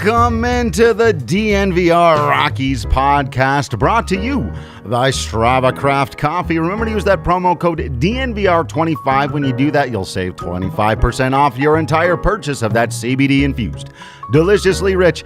Welcome into the DNVR Rockies podcast, brought to you by Strava Craft Coffee. Remember to use that promo code DNVR25. When you do that, you'll save 25% off your entire purchase of that CBD-infused, deliciously rich,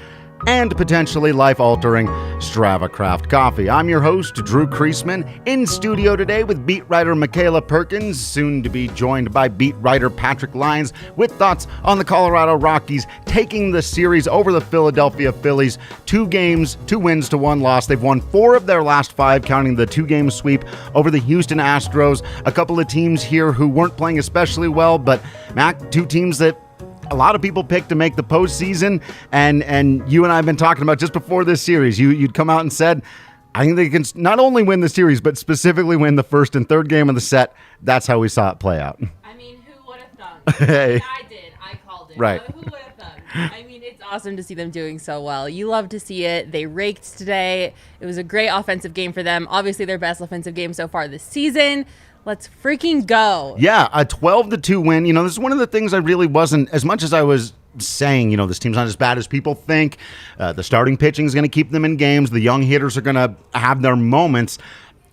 and potentially life-altering Strava Craft Coffee. I'm your host, Drew Creasman, in studio today with beat writer Makayla Perkins, soon to be joined by beat writer Patrick Lyons, with thoughts on the Colorado Rockies taking the series over the Philadelphia Phillies. 2 games, 2 wins to 1 loss. They've won 4 of their last 5, counting the 2-game sweep over the Houston Astros. A couple of teams here who weren't playing especially well, but Mac, 2 teams that a lot of people picked to make the postseason, and you and I have been talking about just before this series. You'd come out and said, I think they can not only win the series, but specifically win the first and third game of the set. That's how we saw it play out. I mean, who would have thought? Hey. I did. I called it. Right. Who would have thought? I mean, it's awesome to see them doing so well. You love to see it. They raked today. It was a great offensive game for them. Obviously, their best offensive game so far this season. Let's freaking go. Yeah, a 12-2 win. This is one of the things I really wasn't, as much as I was saying, this team's not as bad as people think. The starting pitching is going to keep them in games. The young hitters are going to have their moments.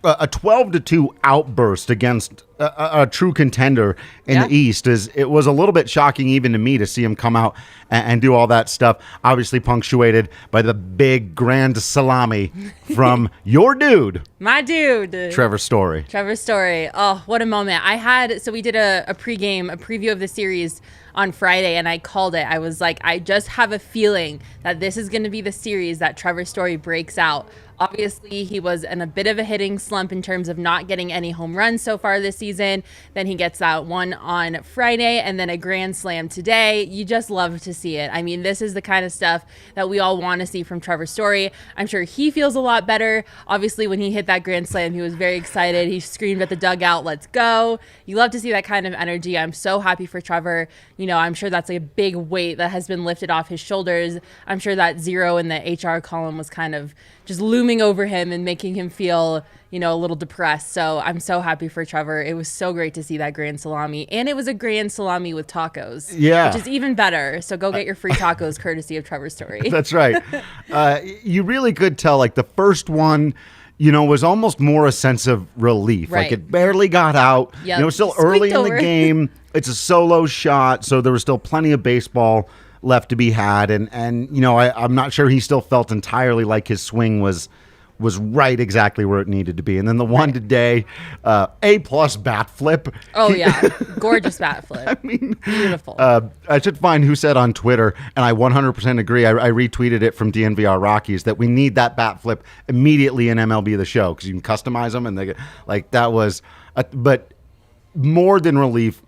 A 12-2 outburst against a true contender in the East it was a little bit shocking even to me to see him come out and do all that stuff. Obviously punctuated by the big grand salami from your dude. My dude. Trevor Story. Trevor Story. Oh, what a moment. We did a preview of the series on Friday, and I called it. I was like, I just have a feeling that this is going to be the series that Trevor Story breaks out. Obviously, he was in a bit of a hitting slump in terms of not getting any home runs so far this season. Then he gets that one on Friday and then a grand slam today. You just love to see it. I mean, this is the kind of stuff that we all want to see from Trevor Story. I'm sure he feels a lot better. Obviously, when he hit that grand slam, he was very excited. He screamed at the dugout, "Let's go." You love to see that kind of energy. I'm so happy for Trevor. I'm sure that's a big weight that has been lifted off his shoulders. I'm sure that 0 in the HR column was kind of just looming over him and making him feel, a little depressed. So I'm so happy for Trevor. It was so great to see that grand salami. And it was a grand salami with tacos. Yeah. Which is even better. So go get your free tacos courtesy of Trevor Story. That's right. You really could tell, the first one, was almost more a sense of relief. Right. It barely got out. Yep. It was still Squeaked early in over. the game. It's a solo shot, so there was still plenty of baseball left to be had. And I'm not sure he still felt entirely like his swing was right exactly where it needed to be. And then the one today, A+ bat flip. Oh, yeah. Gorgeous bat flip. I mean, beautiful. I should find who said on Twitter, and I 100% agree. I retweeted it from DNVR Rockies that we need that bat flip immediately in MLB The Show because you can customize them, and that was, but more than relief,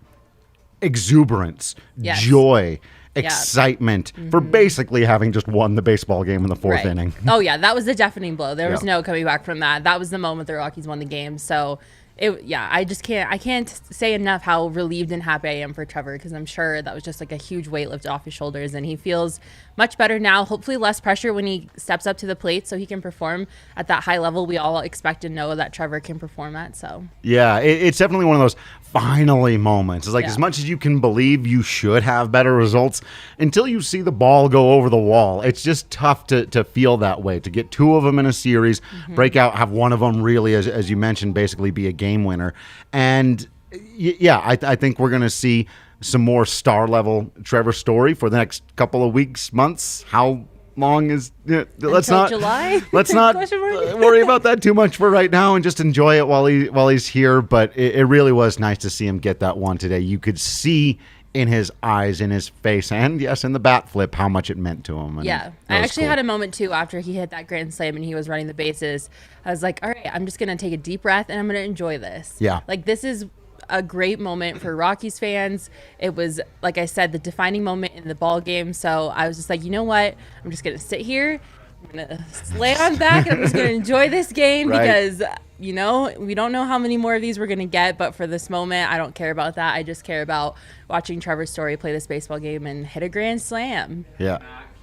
exuberance, Yes. joy, excitement for basically having just won the baseball game in the 4th Right. inning. Oh, yeah. That was the deafening blow. There was Yeah. no coming back from that. That was the moment the Rockies won the game. So, I can't say enough how relieved and happy I am for Trevor because I'm sure that was just a huge weight lifted off his shoulders, and he feels much better now. Hopefully less pressure when he steps up to the plate so he can perform at that high level we all expect and know that Trevor can perform at. So yeah, it's definitely one of those finally moments. It's as much as you can believe you should have better results until you see the ball go over the wall. It's just tough to feel that way, to get 2 of them in a series, break out, have one of them really, as you mentioned, basically be a game winner. And I think we're going to see some more star level Trevor Story for the next couple of weeks, months. How long is let's not July? Let's not worry about that too much for right now and just enjoy it while he's here. But it really was nice to see him get that one today. You could see in his eyes, in his face, and yes, in the bat flip, how much it meant to him. And yeah, I actually had a moment too after he hit that grand slam and he was running the bases. I was like, all right, I'm just gonna take a deep breath and I'm gonna enjoy this. Yeah, this is a great moment for Rockies fans. It was, like I said, the defining moment in the ball game. So I was just like, you know what? I'm just gonna sit here. I'm gonna lay on back and I'm just gonna enjoy this game because we don't know how many more of these we're gonna get, but for this moment I don't care about that. I just care about watching Trevor Story play this baseball game and hit a grand slam. Yeah.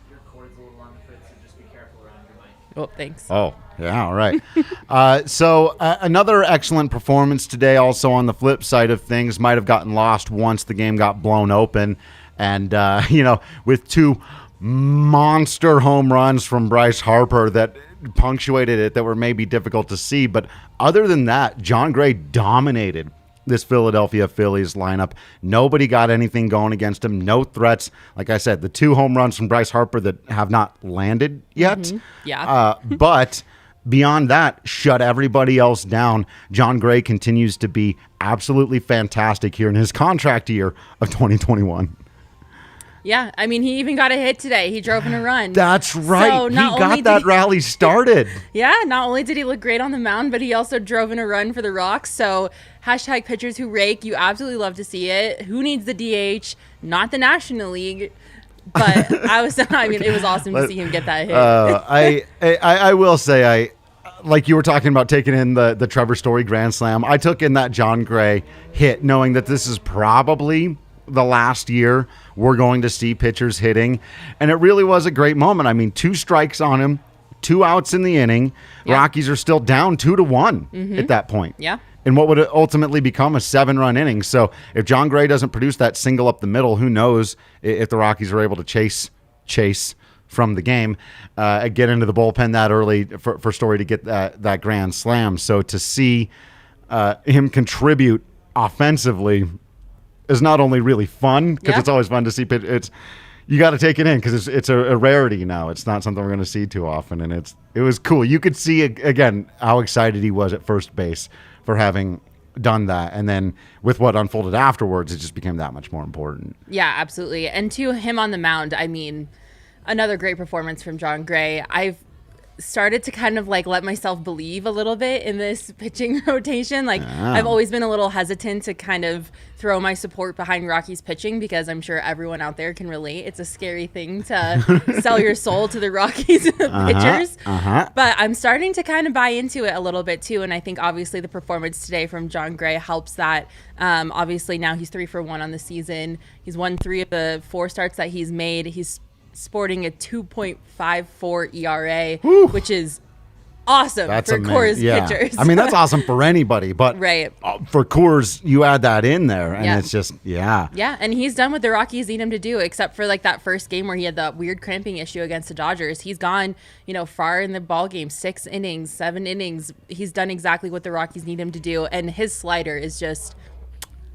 Your cord's a little on the foot, so just be careful around your mic. Oh, thanks. Oh, yeah, all right. So another excellent performance today. Also on the flip side of things, might have gotten lost once the game got blown open. And, with 2 monster home runs from Bryce Harper that punctuated it that were maybe difficult to see. But other than that, Jon Gray dominated this Philadelphia Phillies lineup. Nobody got anything going against him. No threats. Like I said, the 2 home runs from Bryce Harper that have not landed yet. Mm-hmm. Yeah. But beyond that, shut everybody else down. Jon Gray continues to be absolutely fantastic here in his contract year of 2021. Yeah, I mean, he even got a hit today. He drove in a run. That's right. So he got that rally started. Yeah, not only did he look great on the mound, but he also drove in a run for the Rocks. So hashtag pitchers who rake. You absolutely love to see it. Who needs the DH? Not the National League. But it was awesome to see him get that hit. I will say, like you were talking about taking in the Trevor Story Grand Slam, I took in that Jon Gray hit knowing that this is probably the last year we're going to see pitchers hitting. And it really was a great moment. I mean, 2 strikes on him, 2 outs in the inning. Yeah. Rockies are still down 2-1 at that point. Yeah. In what would ultimately become a 7-run inning. So if Jon Gray doesn't produce that single up the middle, who knows if the Rockies are able to chase from the game, get into the bullpen that early for Story to get that grand slam. So to see him contribute offensively is not only really fun, because it's always fun to see pitch. You got to take it in because it's a rarity now. It's not something we're going to see too often, and it was cool. You could see again how excited he was at first base for having done that, and then with what unfolded afterwards, it just became that much more important. Yeah, absolutely. And to him on the mound, I mean, another great performance from Jon Gray. I've started to kind of like let myself believe a little bit in this pitching rotation. Like I've always been a little hesitant to kind of throw my support behind Rockies pitching because I'm sure everyone out there can relate. It's a scary thing to sell your soul to the Rockies pitchers. But I'm starting to kind of buy into it a little bit too. And I think obviously the performance today from Jon Gray helps that. Obviously now he's 3 for 1 on the season. He's won 3 of the 4 starts that he's made. He's sporting a 2.54 ERA, which is awesome for Coors pitchers. I mean, that's awesome for anybody, but right. For Coors, you add that in there, and it's just, Yeah, and he's done what the Rockies need him to do, except for like that first game where he had that weird cramping issue against the Dodgers. He's gone, far in the ball game, 6 innings, 7 innings. He's done exactly what the Rockies need him to do, and his slider is just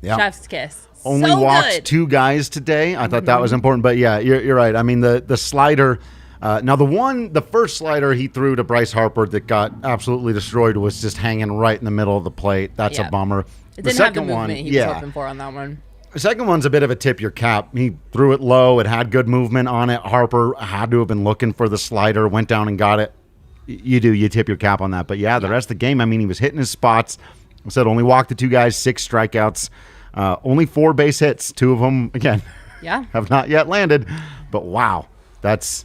chef's kiss. Only walked 2 guys today. I thought that was important, but yeah, you're right. I mean, the slider. Now the first slider he threw to Bryce Harper that got absolutely destroyed was just hanging right in the middle of the plate. That's a bummer. It didn't have the movement he was hoping for on that one. The second one's a bit of a tip your cap. He threw it low. It had good movement on it. Harper had to have been looking for the slider, went down and got it. You tip your cap on that. But yeah, the rest of the game, I mean, he was hitting his spots. I said only walked the 2 guys, 6 strikeouts. Only 4 base hits. 2 of them, again, have not yet landed. But wow, it's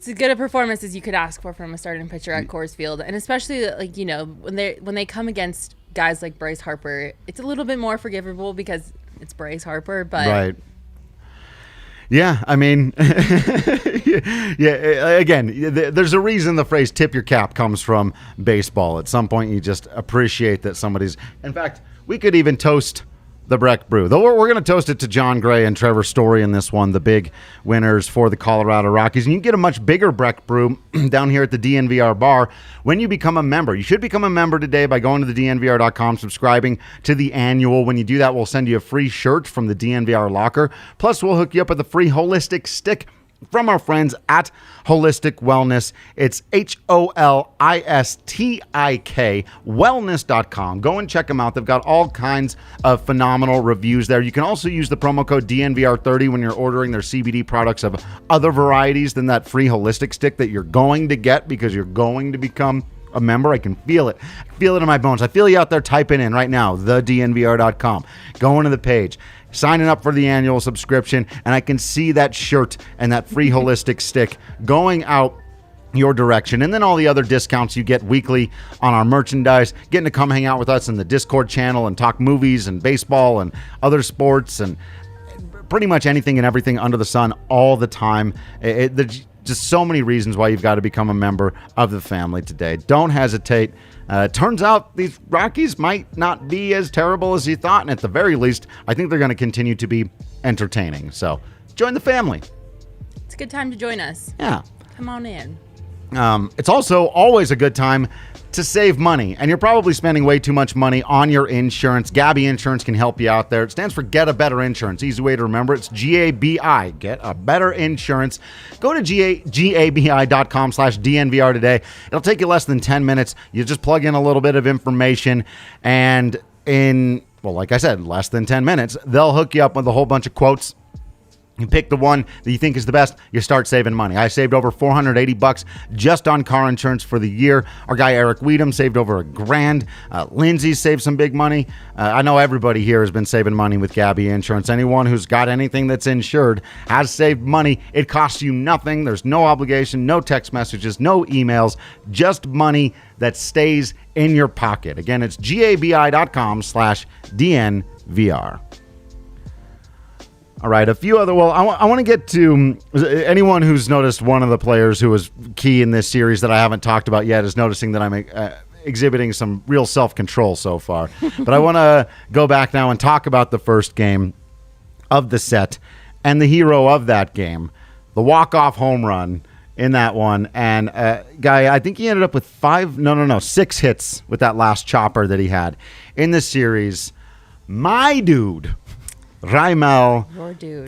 as good a performance as you could ask for from a starting pitcher at Coors Field. And especially when they come against guys like Bryce Harper, it's a little bit more forgivable because it's Bryce Harper. But right. Yeah, I mean, again, there's a reason the phrase tip your cap comes from baseball. At some point, you just appreciate that somebody's. In fact, we could even toast the Breck Brew. Though we're going to toast it to Jon Gray and Trevor Story in this one, the big winners for the Colorado Rockies. And you can get a much bigger Breck Brew down here at the DNVR Bar when you become a member. You should become a member today by going to the DNVR.com, subscribing to the annual. When you do that, we'll send you a free shirt from the DNVR Locker. Plus, we'll hook you up with a free holistic stick from our friends at Holistic Wellness. It's HOLISTIK wellness.com. Go and check them out. They've got all kinds of phenomenal reviews there. You can also use the promo code DNVR30 when you're ordering their CBD products of other varieties than that free holistic stick that you're going to get because you're going to become a member. I can feel it. I feel it in my bones. I feel you out there typing in right now, thednvr.com. Going to the page, signing up for the annual subscription, and I can see that shirt and that free holistic stick going out your direction. And then all the other discounts you get weekly on our merchandise, getting to come hang out with us in the Discord channel and talk movies and baseball and other sports and pretty much anything and everything under the sun all the time. There's just so many reasons why you've got to become a member of the family today. Don't hesitate. Turns out these Rockies might not be as terrible as you thought, and at the very least, I think they're going to continue to be entertaining. So join the family. a good time to join us. Yeah. Come on in. It's also always a good time to save money, and you're probably spending way too much money on your insurance. Gabby Insurance can help you out there. It stands for Get a Better Insurance. Easy way to remember. It's GABI. Get a Better Insurance. Go to gabi.com/DNVR today. It'll take you less than 10 minutes. You just plug in a little bit of information, and like I said, less than 10 minutes, they'll hook you up with a whole bunch of quotes. You pick the one that you think is the best, you start saving money. I saved over $480 just on car insurance for the year. Our guy Eric Weedham saved over $1,000. Lindsay saved some big money. I know everybody here has been saving money with Gabby Insurance. Anyone who's got anything that's insured has saved money. It costs you nothing. There's no obligation, no text messages, no emails, just money that stays in your pocket. Again, it's gabi.com/DNVR. All right, a few other. Well, I want to get to anyone who's noticed one of the players who was key in this series that I haven't talked about yet is noticing that I'm exhibiting some real self-control so far. But I want to go back now and talk about the first game of the set and the hero of that game, the walk-off home run in that one. And guy, I think he ended up with 6 hits with that last chopper that he had in the series. My dude. Raimel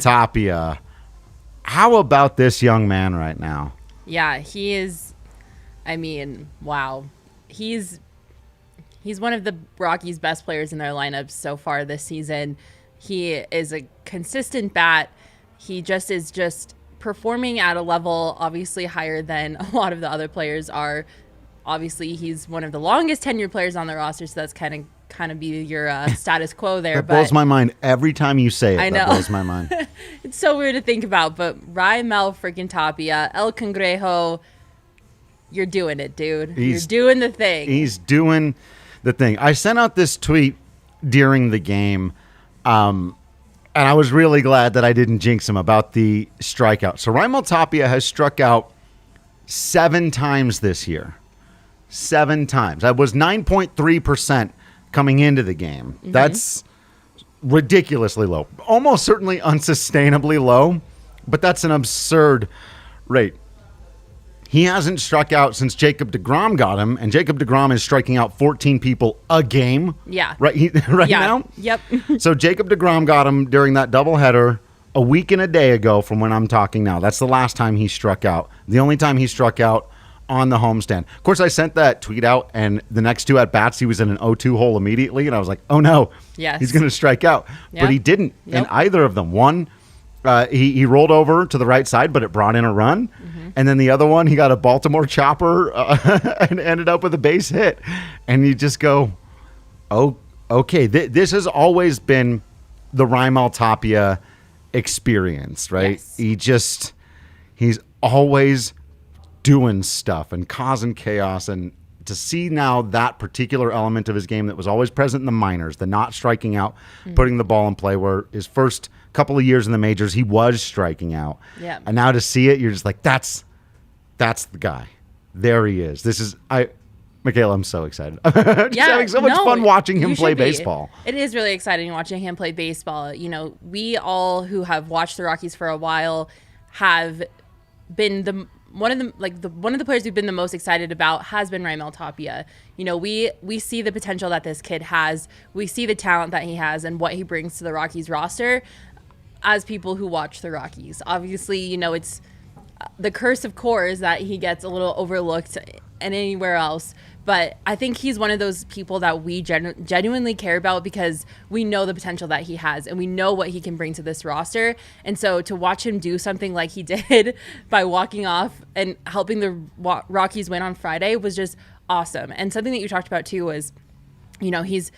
Tapia. How about this young man right now? Yeah, he is. I mean, wow. He's one of the Rockies' best players in their lineups so far this season. He is a consistent bat. He is performing at a level obviously higher than a lot of the other players are. Obviously, he's one of the longest tenured players on the roster, so that's kind of be your status quo there. That blows my mind every time you say it. I know. That blows my mind. It's so weird to think about, but Raimel freaking Tapia, El Cangrejo, you're doing it, dude. You're doing the thing. He's doing the thing. I sent out this tweet during the game, and I was really glad that I didn't jinx him about the strikeout. So Raimel Tapia has struck out 7 times this year. 7 times. That was 9.3% coming into the game. Mm-hmm. That's ridiculously low. Almost certainly unsustainably low, but that's an absurd rate. He hasn't struck out since Jacob deGrom got him, and Jacob deGrom is striking out 14 people a game. Yeah. Right now? Yep. So Jacob deGrom got him during that doubleheader a week and a day ago from when I'm talking now. That's the last time he struck out. The only time he struck out on the homestand. Of course, I sent that tweet out, and the next 2 at-bats, he was in an 0-2 hole immediately, and I was like, oh no, yes, he's going to strike out. Yep. But he didn't in either of them. One, he rolled over to the right side, but it brought in a run. Mm-hmm. And then the other one, he got a Baltimore chopper and ended up with a base hit. And you just go, oh, okay, this has always been the Raimel Tapia experience, right? Yes. He's always doing stuff and causing chaos, and to see now that particular element of his game that was always present in the minors, the not striking out, putting the ball in play, where his first couple of years in the majors he was striking out, and now to see it, you're just like, that's the guy. There he is. Makayla, I'm so excited. Having so much fun watching him play baseball. It is really exciting watching him play baseball. You know, we all who have watched the Rockies for a while have been one of the players we've been the most excited about has been Raimel Tapia. You know, we see the potential that this kid has. We see the talent that he has and what he brings to the Rockies roster as people who watch the Rockies. Obviously, you know, it's the curse of Coors that he gets a little overlooked and anywhere else. But I think he's one of those people that we genuinely care about because we know the potential that he has and we know what he can bring to this roster. And so to watch him do something like he did by walking off and helping the Rockies win on Friday was just awesome. And something that you talked about too was, you know, he's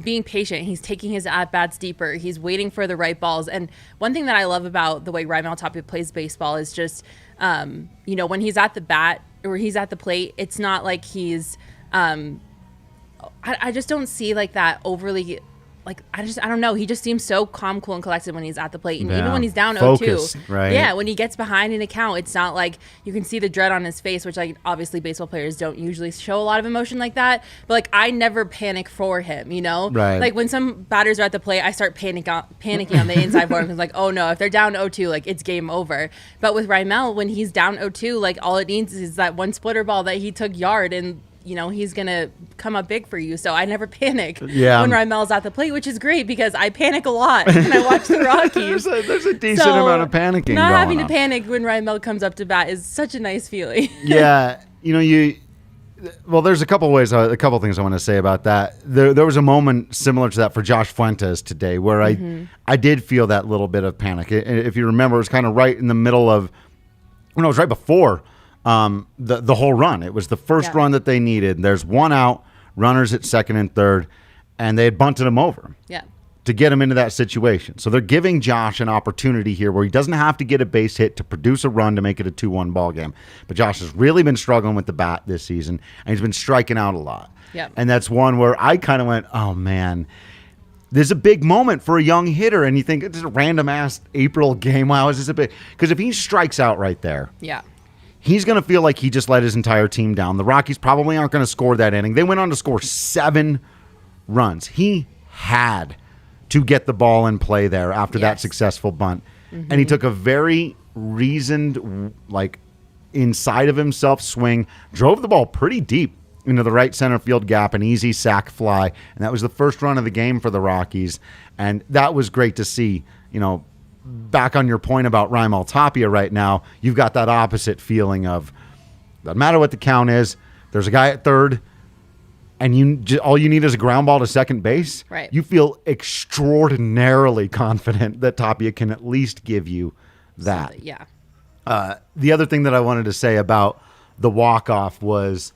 being patient. He's taking his at-bats deeper. He's waiting for the right balls. And one thing that I love about the way Raimel Tapia plays baseball is just, you know, when he's at the bat or he's at the plate, it's not like he's I just don't see like that overly I don't know. He just seems so calm, cool, and collected when he's at the plate. And Yeah. even when he's down Focused, 0-2. right? Yeah, when he gets behind in a count, it's not like you can see the dread on his face, which like obviously baseball players don't usually show a lot of emotion like that. But like I never panic for him, you know? Right. Like when some batters are at the plate, I start panicking on the inside for him. It's like, oh no, if they're down 0-2, like it's game over. But with Raimel, when he's down 0-2, like all it needs is that one splitter ball that he took yard and he's going to come up big for you. So I never panic when Raimel's at the plate, which is great because I panic a lot when I watch the Rockies. there's a decent amount of panicking Not going having on. to panic when Raimel comes up to bat is such a nice feeling. Yeah. There's a couple things I want to say about that. There was a moment similar to that for Josh Fuentes today where I did feel that little bit of panic. If you remember, it was kind of right in the middle of, it was right before the whole run. It was the first run that they needed. There's one out, runners at second and third, and they had bunted him over to get him into that situation. So they're giving Josh an opportunity here where he doesn't have to get a base hit to produce a run to make it a 2-1 ball game. But Josh has really been struggling with the bat this season, and he's been striking out a lot. Yep. And that's one where I kind of went, oh, man, there's a big moment for a young hitter, and you think it's a random-ass April game. Wow, is this a big – because if he strikes out right there – he's going to feel like he just let his entire team down. The Rockies probably aren't going to score that inning. They went on to score 7 runs. He had to get the ball in play there after that successful bunt. And he took a very reasoned, like, inside of himself swing, drove the ball pretty deep into the right center field gap, an easy sac fly. And that was the first run of the game for the Rockies. And that was great to see, back on your point about Raimel Tapia right now, you've got that opposite feeling of doesn't matter what the count is, there's a guy at third, and all you need is a ground ball to second base. Right. You feel extraordinarily confident that Tapia can at least give you that. So, The other thing that I wanted to say about the walk-off was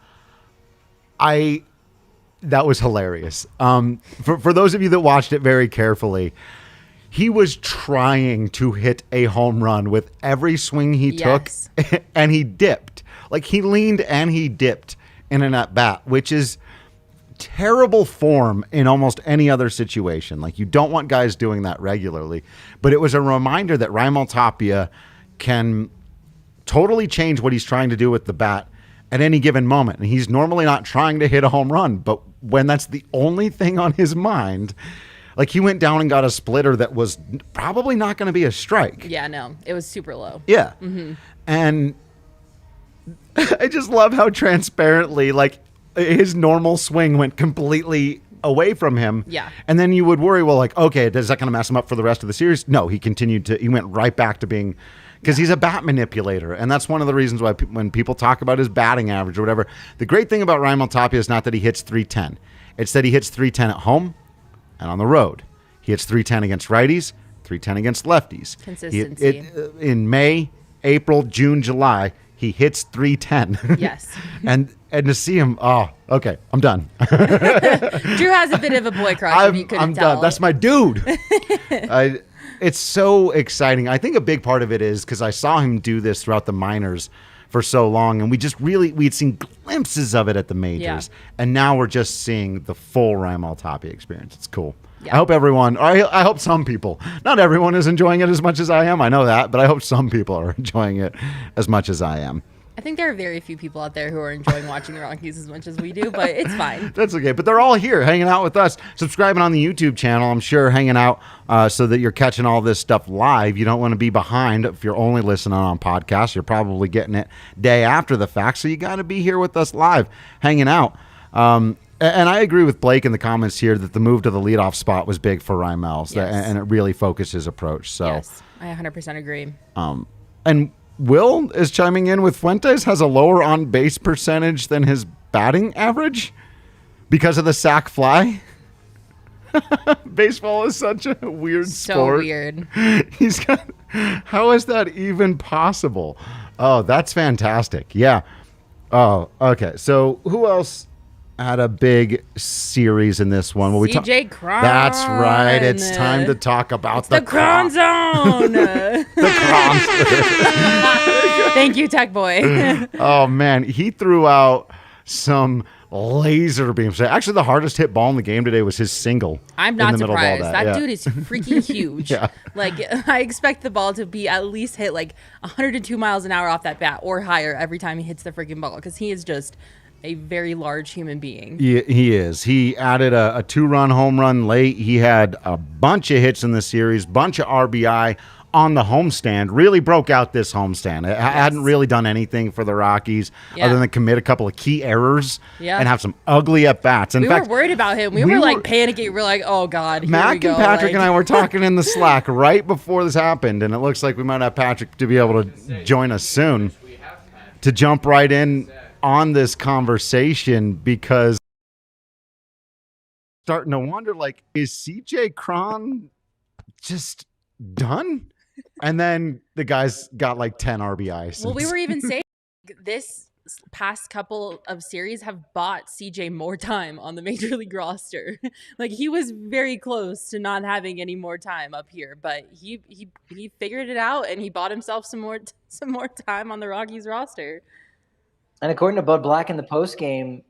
that was hilarious. For those of you that watched it very carefully, he was trying to hit a home run with every swing he took, and he dipped. Like, he leaned and he dipped in an at-bat, which is terrible form in almost any other situation. Like, you don't want guys doing that regularly. But it was a reminder that Raimel Tapia can totally change what he's trying to do with the bat at any given moment. And he's normally not trying to hit a home run, but when that's the only thing on his mind... Like, he went down and got a splitter that was probably not going to be a strike. Yeah, no. It was super low. Yeah. And I just love how transparently, like, his normal swing went completely away from him. Yeah. And then you would worry, well, like, okay, is that going to mess him up for the rest of the series? No, he went right back to being, because he's a bat manipulator. And that's one of the reasons why when people talk about his batting average or whatever, the great thing about Raimel Tapia is not that he hits 310. It's that he hits 310 at home and on the road. He hits 310 against righties, 310 against lefties. Consistency. In May, April, June, July, he hits 310. Yes. and to see him, okay, I'm done. Drew has a bit of a boy crush, if you couldn't tell. Done. That's my dude. It's so exciting. I think a big part of it is because I saw him do this throughout the minors for so long, and we'd seen glimpses of it at the majors, and now we're just seeing the full Raimel Tapia experience. It's cool. I hope I hope some people, not everyone is enjoying it as much as I am, I know that, but I hope some people are enjoying it as much as I am. I think there are very few people out there who are enjoying watching the Rockies as much as we do, but it's fine. That's okay. But they're all here hanging out with us, subscribing on the YouTube channel, I'm sure, hanging out so that you're catching all this stuff live. You don't want to be behind. If you're only listening on podcasts, you're probably getting it day after the fact. So you got to be here with us live, hanging out. And I agree with Blake in the comments here that the move to the leadoff spot was big for Raimel, and it really focused his approach. So yes, I 100% agree. And Will is chiming in with Fuentes has a lower on-base percentage than his batting average because of the sac fly. Baseball is such a weird sport. So weird. How is that even possible? Oh, that's fantastic. Yeah. Oh, okay. So who else had a big series in this one? Well, CJ Cron. That's right. It's time to talk about the Cron zone. The Cron. Thank you, Tech Boy. Oh, man. He threw out some laser beams. Actually, the hardest hit ball in the game today was his single. I'm not in the middle of all surprised. That yeah. dude is freaking huge. Yeah. Like, I expect the ball to be at least hit like 102 miles an hour off that bat or higher every time he hits the freaking ball, because he is just a very large human being. He is. He added a 2-run home run late. He had a bunch of hits in the series, bunch of RBI on the homestand. Really broke out this homestand. It hadn't really done anything for the Rockies other than commit a couple of key errors and have some ugly at-bats. In fact, were worried about him. We were like panicking. We're like, oh, God, here Mac we go. and Patrick and I were talking in the Slack right before this happened, and it looks like we might have Patrick to be able to join us soon to jump right in on this conversation, because starting to wonder, like, is CJ Cron just done? And then the guy's got like 10 RBIs. Well, we were even saying this past couple of series have bought CJ more time on the major league roster. Like, he was very close to not having any more time up here, but he figured it out and he bought himself some more time on the Rockies roster. And according to Bud Black in the post game,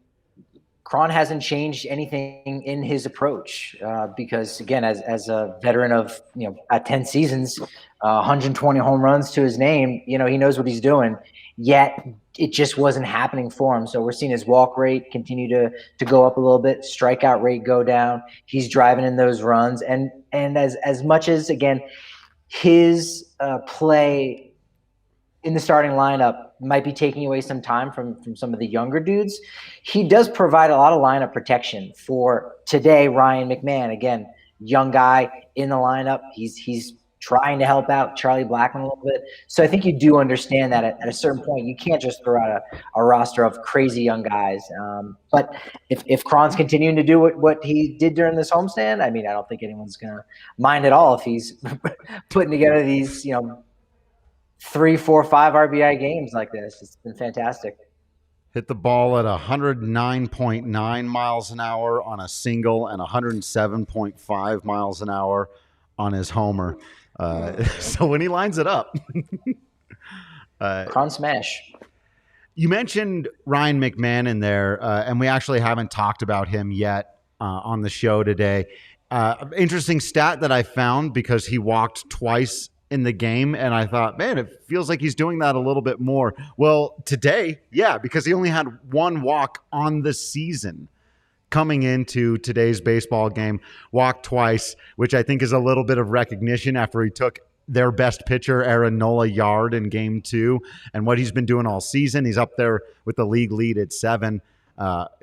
Cron hasn't changed anything in his approach because, again, as a veteran of at 10 seasons, 120 home runs to his name, he knows what he's doing. Yet it just wasn't happening for him. So we're seeing his walk rate continue to go up a little bit, strikeout rate go down. He's driving in those runs, and as much as, again, his play in the starting lineup might be taking away some time from some of the younger dudes, he does provide a lot of lineup protection for today. Ryan McMahon, again, young guy in the lineup. He's trying to help out Charlie Blackmon a little bit. So I think you do understand that at a certain point, you can't just throw out a roster of crazy young guys. But if Cron's continuing to do what he did during this homestand, I mean, I don't think anyone's going to mind at all if he's putting together these, 3, 4, 5 RBI games like this. It's been fantastic. Hit the ball at 109.9 miles an hour on a single and 107.5 miles an hour on his homer. So when he lines it up. Cron smash. You mentioned Ryan McMahon in there, and we actually haven't talked about him yet on the show today. Interesting stat that I found, because he walked twice in the game, and I thought, man, it feels like he's doing that a little bit more. Well, today, because he only had one walk on the season coming into today's baseball game, walked twice, which I think is a little bit of recognition after he took their best pitcher, Aaron Nola, yard in game 2, and what he's been doing all season. He's up there with the league lead at 7,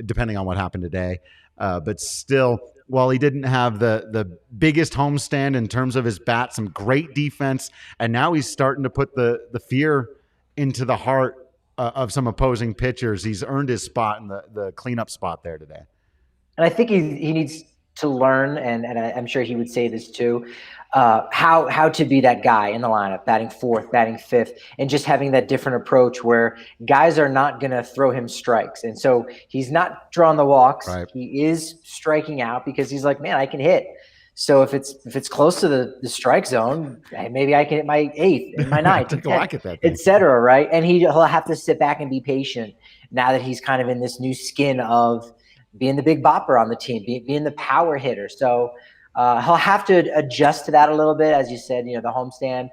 depending on what happened today. But still, while he didn't have the biggest homestand in terms of his bat, some great defense, and now he's starting to put the fear into the heart of some opposing pitchers. He's earned his spot in the cleanup spot there today. And I think he needs to learn, and I'm sure he would say this too, how to be that guy in the lineup, batting 4th, batting 5th, and just having that different approach where guys are not going to throw him strikes. And so he's not drawing the walks. Right. He is striking out because he's like, man, I can hit. So if it's close to the strike zone, maybe I can hit my 8th and my 9th, Take a whack at that thing. et cetera, right? And he'll have to sit back and be patient now that he's kind of in this new skin of being the big bopper on the team, being the power hitter. So he'll have to adjust to that a little bit. As you said, the homestand,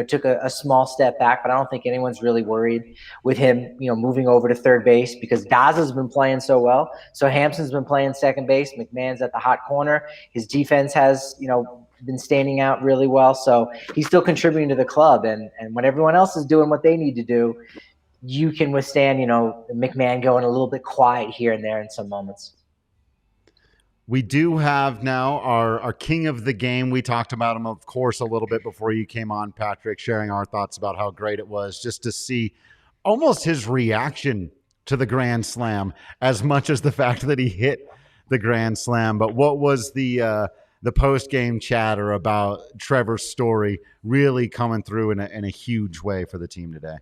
took a small step back, but I don't think anyone's really worried with him, moving over to third base, because Daza's been playing so well. So Hampson's been playing second base. McMahon's at the hot corner. His defense has, been standing out really well. So he's still contributing to the club. And when everyone else is doing what they need to do, you can withstand, McMahon going a little bit quiet here and there in some moments. We do have now our king of the game. We talked about him, of course, a little bit before you came on, Patrick, sharing our thoughts about how great it was just to see almost his reaction to the Grand Slam, as much as the fact that he hit the Grand Slam. But what was the post-game chatter about Trevor Story really coming through in a huge way for the team today?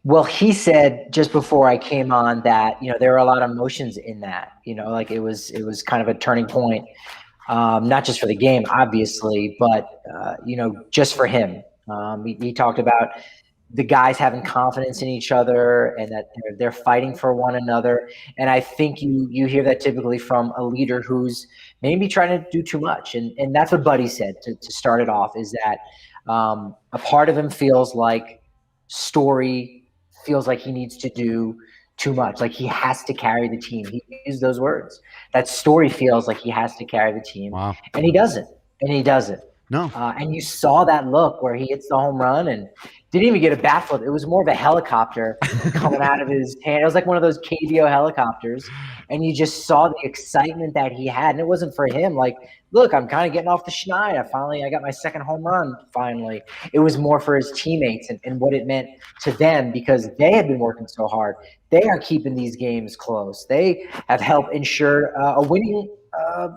Well, he said just before I came on that, there were a lot of emotions in that, like it was kind of a turning point, not just for the game, obviously, but, just for him. He talked about the guys having confidence in each other and that they're fighting for one another. And I think you hear that typically from a leader who's maybe trying to do too much. And that's what Buddy said to start it off, is that a part of him feels like Story feels like he needs to do too much, like he has to carry the team. He used those words. That Story feels like he has to carry the team. Wow. And he doesn't. No. And you saw that look where he hits the home run and didn't even get a bat flip. It was more of a helicopter coming out of his hand. It was like one of those KBO helicopters. And you just saw the excitement that he had. And it wasn't for him. Like, look, I'm kind of getting off the schneid. I got my second home run finally. It was more for his teammates and what it meant to them, because they had been working so hard. They are keeping these games close. They have helped ensure a winning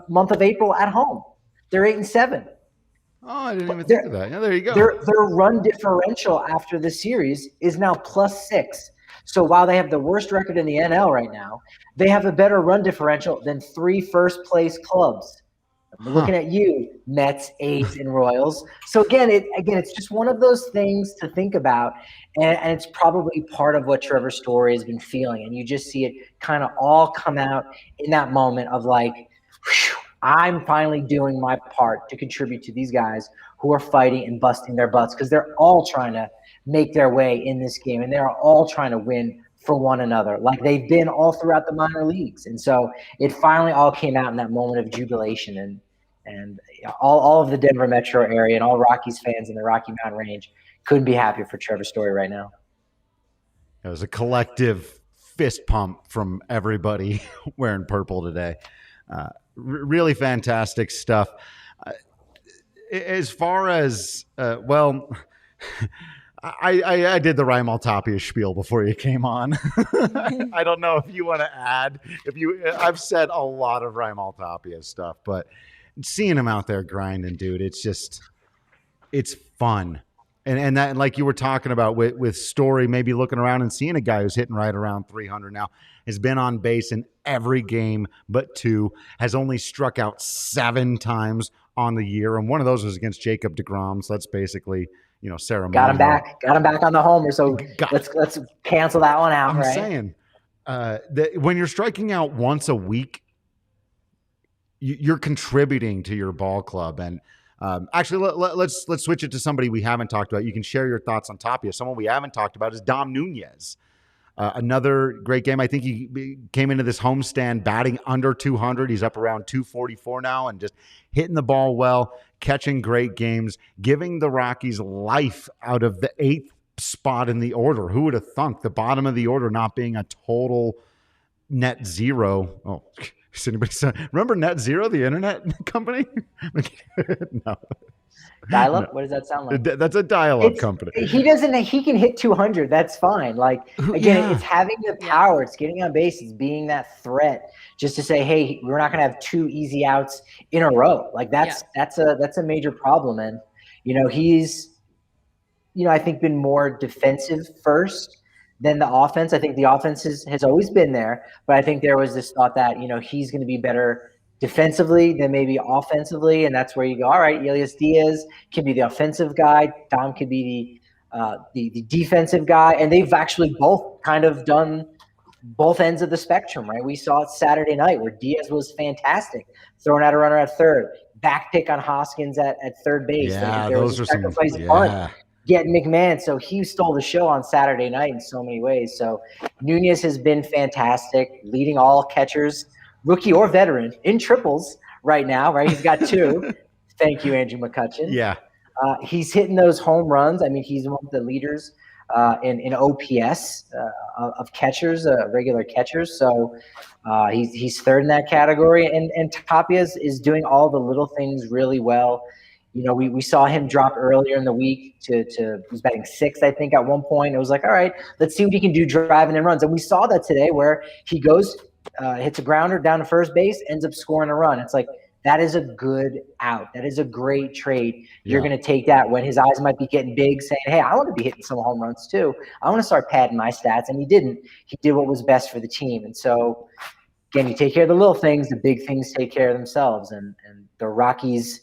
month of April at home. They're 8-7. Oh, I didn't even think of that. Yeah, there you go. Their run differential after the series is now +6. So while they have the worst record in the NL right now, they have a better run differential than 3 first-place clubs. I'm looking at you, Mets, A's, and Royals. So again, it's just one of those things to think about, and it's probably part of what Trevor Story has been feeling. And you just see it kind of all come out in that moment of like, whew, I'm finally doing my part to contribute to these guys who are fighting and busting their butts, because they're all trying to make their way in this game, and they're all trying to win for one another, like they've been all throughout the minor leagues. And so it finally all came out in that moment of jubilation, and all of the Denver metro area and all Rockies fans in the Rocky Mountain range couldn't be happier for Trevor Story right now. It was a collective fist pump from everybody wearing purple today. Really fantastic stuff. As far as, I did the Raimel Tapia spiel before you came on. I don't know if you want to add. I've said a lot of Raimel Tapia stuff, but seeing him out there grinding, dude, it's fun. And that, like you were talking about with Story, maybe looking around and seeing a guy who's hitting right around 300 now, has been on base in every game but 2, has only struck out 7 times on the year, and one of those was against Jacob deGrom. So that's basically, ceremonial. Got him back on the homer. So let's cancel that one out. I'm saying that when you're striking out once a week, you're contributing to your ball club. And actually, let's switch it to somebody we haven't talked about. You can share your thoughts on Tapia. Someone we haven't talked about is Dom Nunez. Another great game. I think he came into this homestand batting under 200. He's up around 244 now and just hitting the ball well, catching great games, giving the Rockies life out of the 8th spot in the order. Who would have thunk the bottom of the order not being a total net zero? Oh, is anybody remember Net Zero, the internet company? No. Dial-up? No. What does that sound like? That's a dial-up company. He can hit 200. That's fine. Like, again, it's having the power. It's getting on base. It's being that threat just to say, hey, we're not going to have 2 easy outs in a row. Like that's a major problem. And, he's, I think been more defensive first than the offense. I think the offense has always been there, but I think there was this thought that, he's going to be better defensively than maybe offensively, and that's where you go, all right, Elias Diaz can be the offensive guy, Dom could be the defensive guy, and they've actually both kind of done both ends of the spectrum, right? We saw it Saturday night where Diaz was fantastic, throwing out a runner at third, back pick on Hoskins at third base. Yeah, there those was are a some sacrifice punt. Getting McMahon, so he stole the show on Saturday night in so many ways. So Nunez has been fantastic, leading all catchers, rookie or veteran, in triples right now, right? He's got 2. Thank you, Andrew McCutchen. Yeah. He's hitting those home runs. I mean, he's one of the leaders in OPS of catchers, regular catchers. So he's third in that category. And Tapia is doing all the little things really well. We saw him drop earlier in the week to he was batting 6th, I think, at one point. It was like, all right, let's see what he can do driving in runs. And we saw that today where he goes, hits a grounder down to first base, ends up scoring a run. It's like, that is a good out. That is a great trade. You're going to take that when his eyes might be getting big, saying, hey, I want to be hitting some home runs too. I want to start padding my stats. And he didn't. He did what was best for the team. And so, again, you take care of the little things, the big things take care of themselves. And the Rockies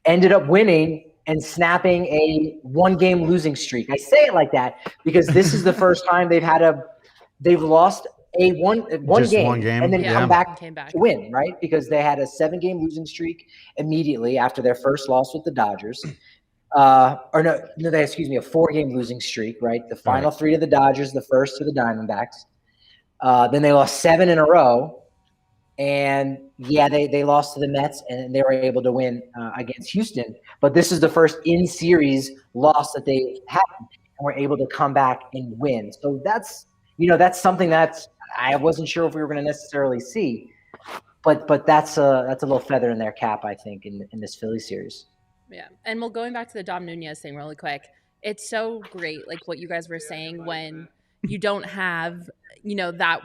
ended up winning and snapping a 1-game losing streak. I say it like that because this is the first time they've lost a one game and then come back to win, right? Because they had a 7-game losing streak immediately after their first loss with the Dodgers. A 4-game losing streak, right? The final 3 to the Dodgers, the first to the Diamondbacks. Then they lost 7 in a row. And they lost to the Mets and they were able to win against Houston. But this is the first in-series loss that they had, and were able to come back and win. So that's something that I wasn't sure if we were going to necessarily see. But that's a little feather in their cap, I think, in this Phillies series. Yeah. And going back to the Dom Nunez thing really quick, it's so great, like what you guys were saying, when you don't have, that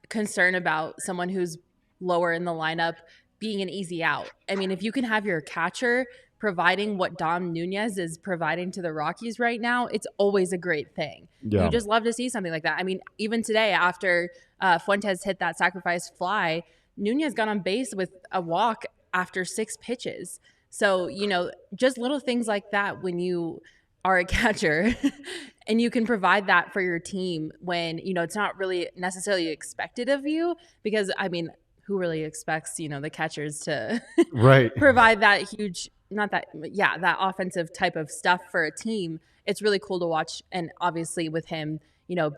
concern about someone who's lower in the lineup being an easy out. I mean, if you can have your catcher providing what Dom Nunez is providing to the Rockies right now, it's always a great thing. Yeah. You just love to see something like that. I mean, even today after Fuentes hit that sacrifice fly, Nunez got on base with a walk after 6 pitches. So, just little things like that when you are a catcher and you can provide that for your team when, it's not really necessarily expected of you, because I mean, who really expects, the catchers to provide that huge, that offensive type of stuff for a team. It's really cool to watch. And obviously with him,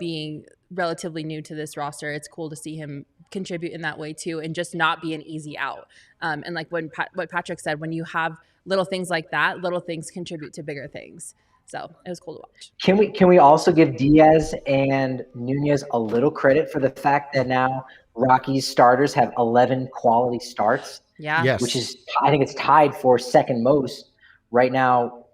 being relatively new to this roster, it's cool to see him contribute in that way too, and just not be an easy out. And like what Patrick said, when you have little things like that, little things contribute to bigger things. So it was cool to watch. Can we also give Diaz and Nunez a little credit for the fact that now Rockies starters have 11 quality starts? Yeah. Yes. Which is, I think it's tied for second most right now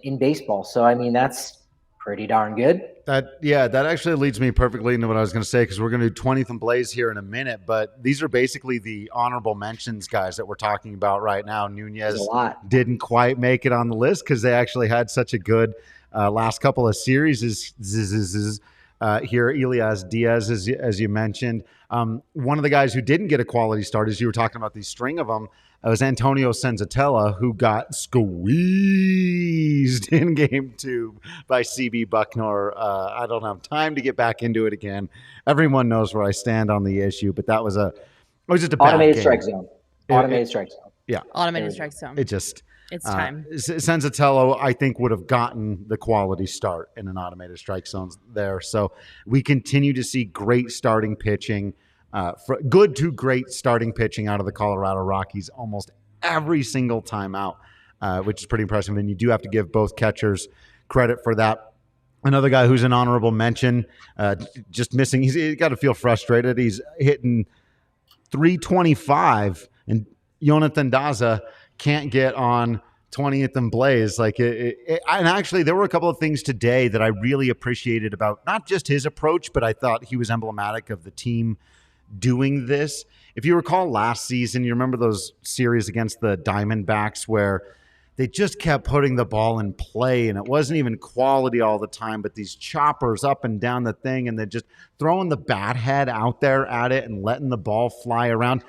in baseball. So, I mean, that's pretty darn good. That actually leads me perfectly into what I was going to say, because we're going to do 20th and Blaze here in a minute. But these are basically the honorable mentions guys that we're talking about right now. Nunez didn't quite make it on the list because they actually had such a good last couple of series. Here, Elias Diaz, as you mentioned. One of the guys who didn't get a quality start, as you were talking about the string of them, was Antonio Senzatella, who got squeezed in Game 2 by CB Bucknor. I don't have time to get back into it again. Everyone knows where I stand on the issue, but it was just a bad automated game. Strike zone. Automated strike zone. Yeah. Automated strike zone. It's time. Senzatello, I think, would have gotten the quality start in an automated strike zone there. So we continue to see great starting pitching, good to great starting pitching out of the Colorado Rockies almost every single time out, which is pretty impressive. And you do have to give both catchers credit for that. Another guy who's an honorable mention, just missing. He's got to feel frustrated. He's hitting 325, and Jonathan Daza can't get on 20th and Blaze. And actually, there were a couple of things today that I really appreciated about not just his approach, but I thought he was emblematic of the team doing this. If you recall last season, you remember those series against the Diamondbacks where they just kept putting the ball in play, and it wasn't even quality all the time, but these choppers up and down the thing, and they're just throwing the bat head out there at it and letting the ball fly around.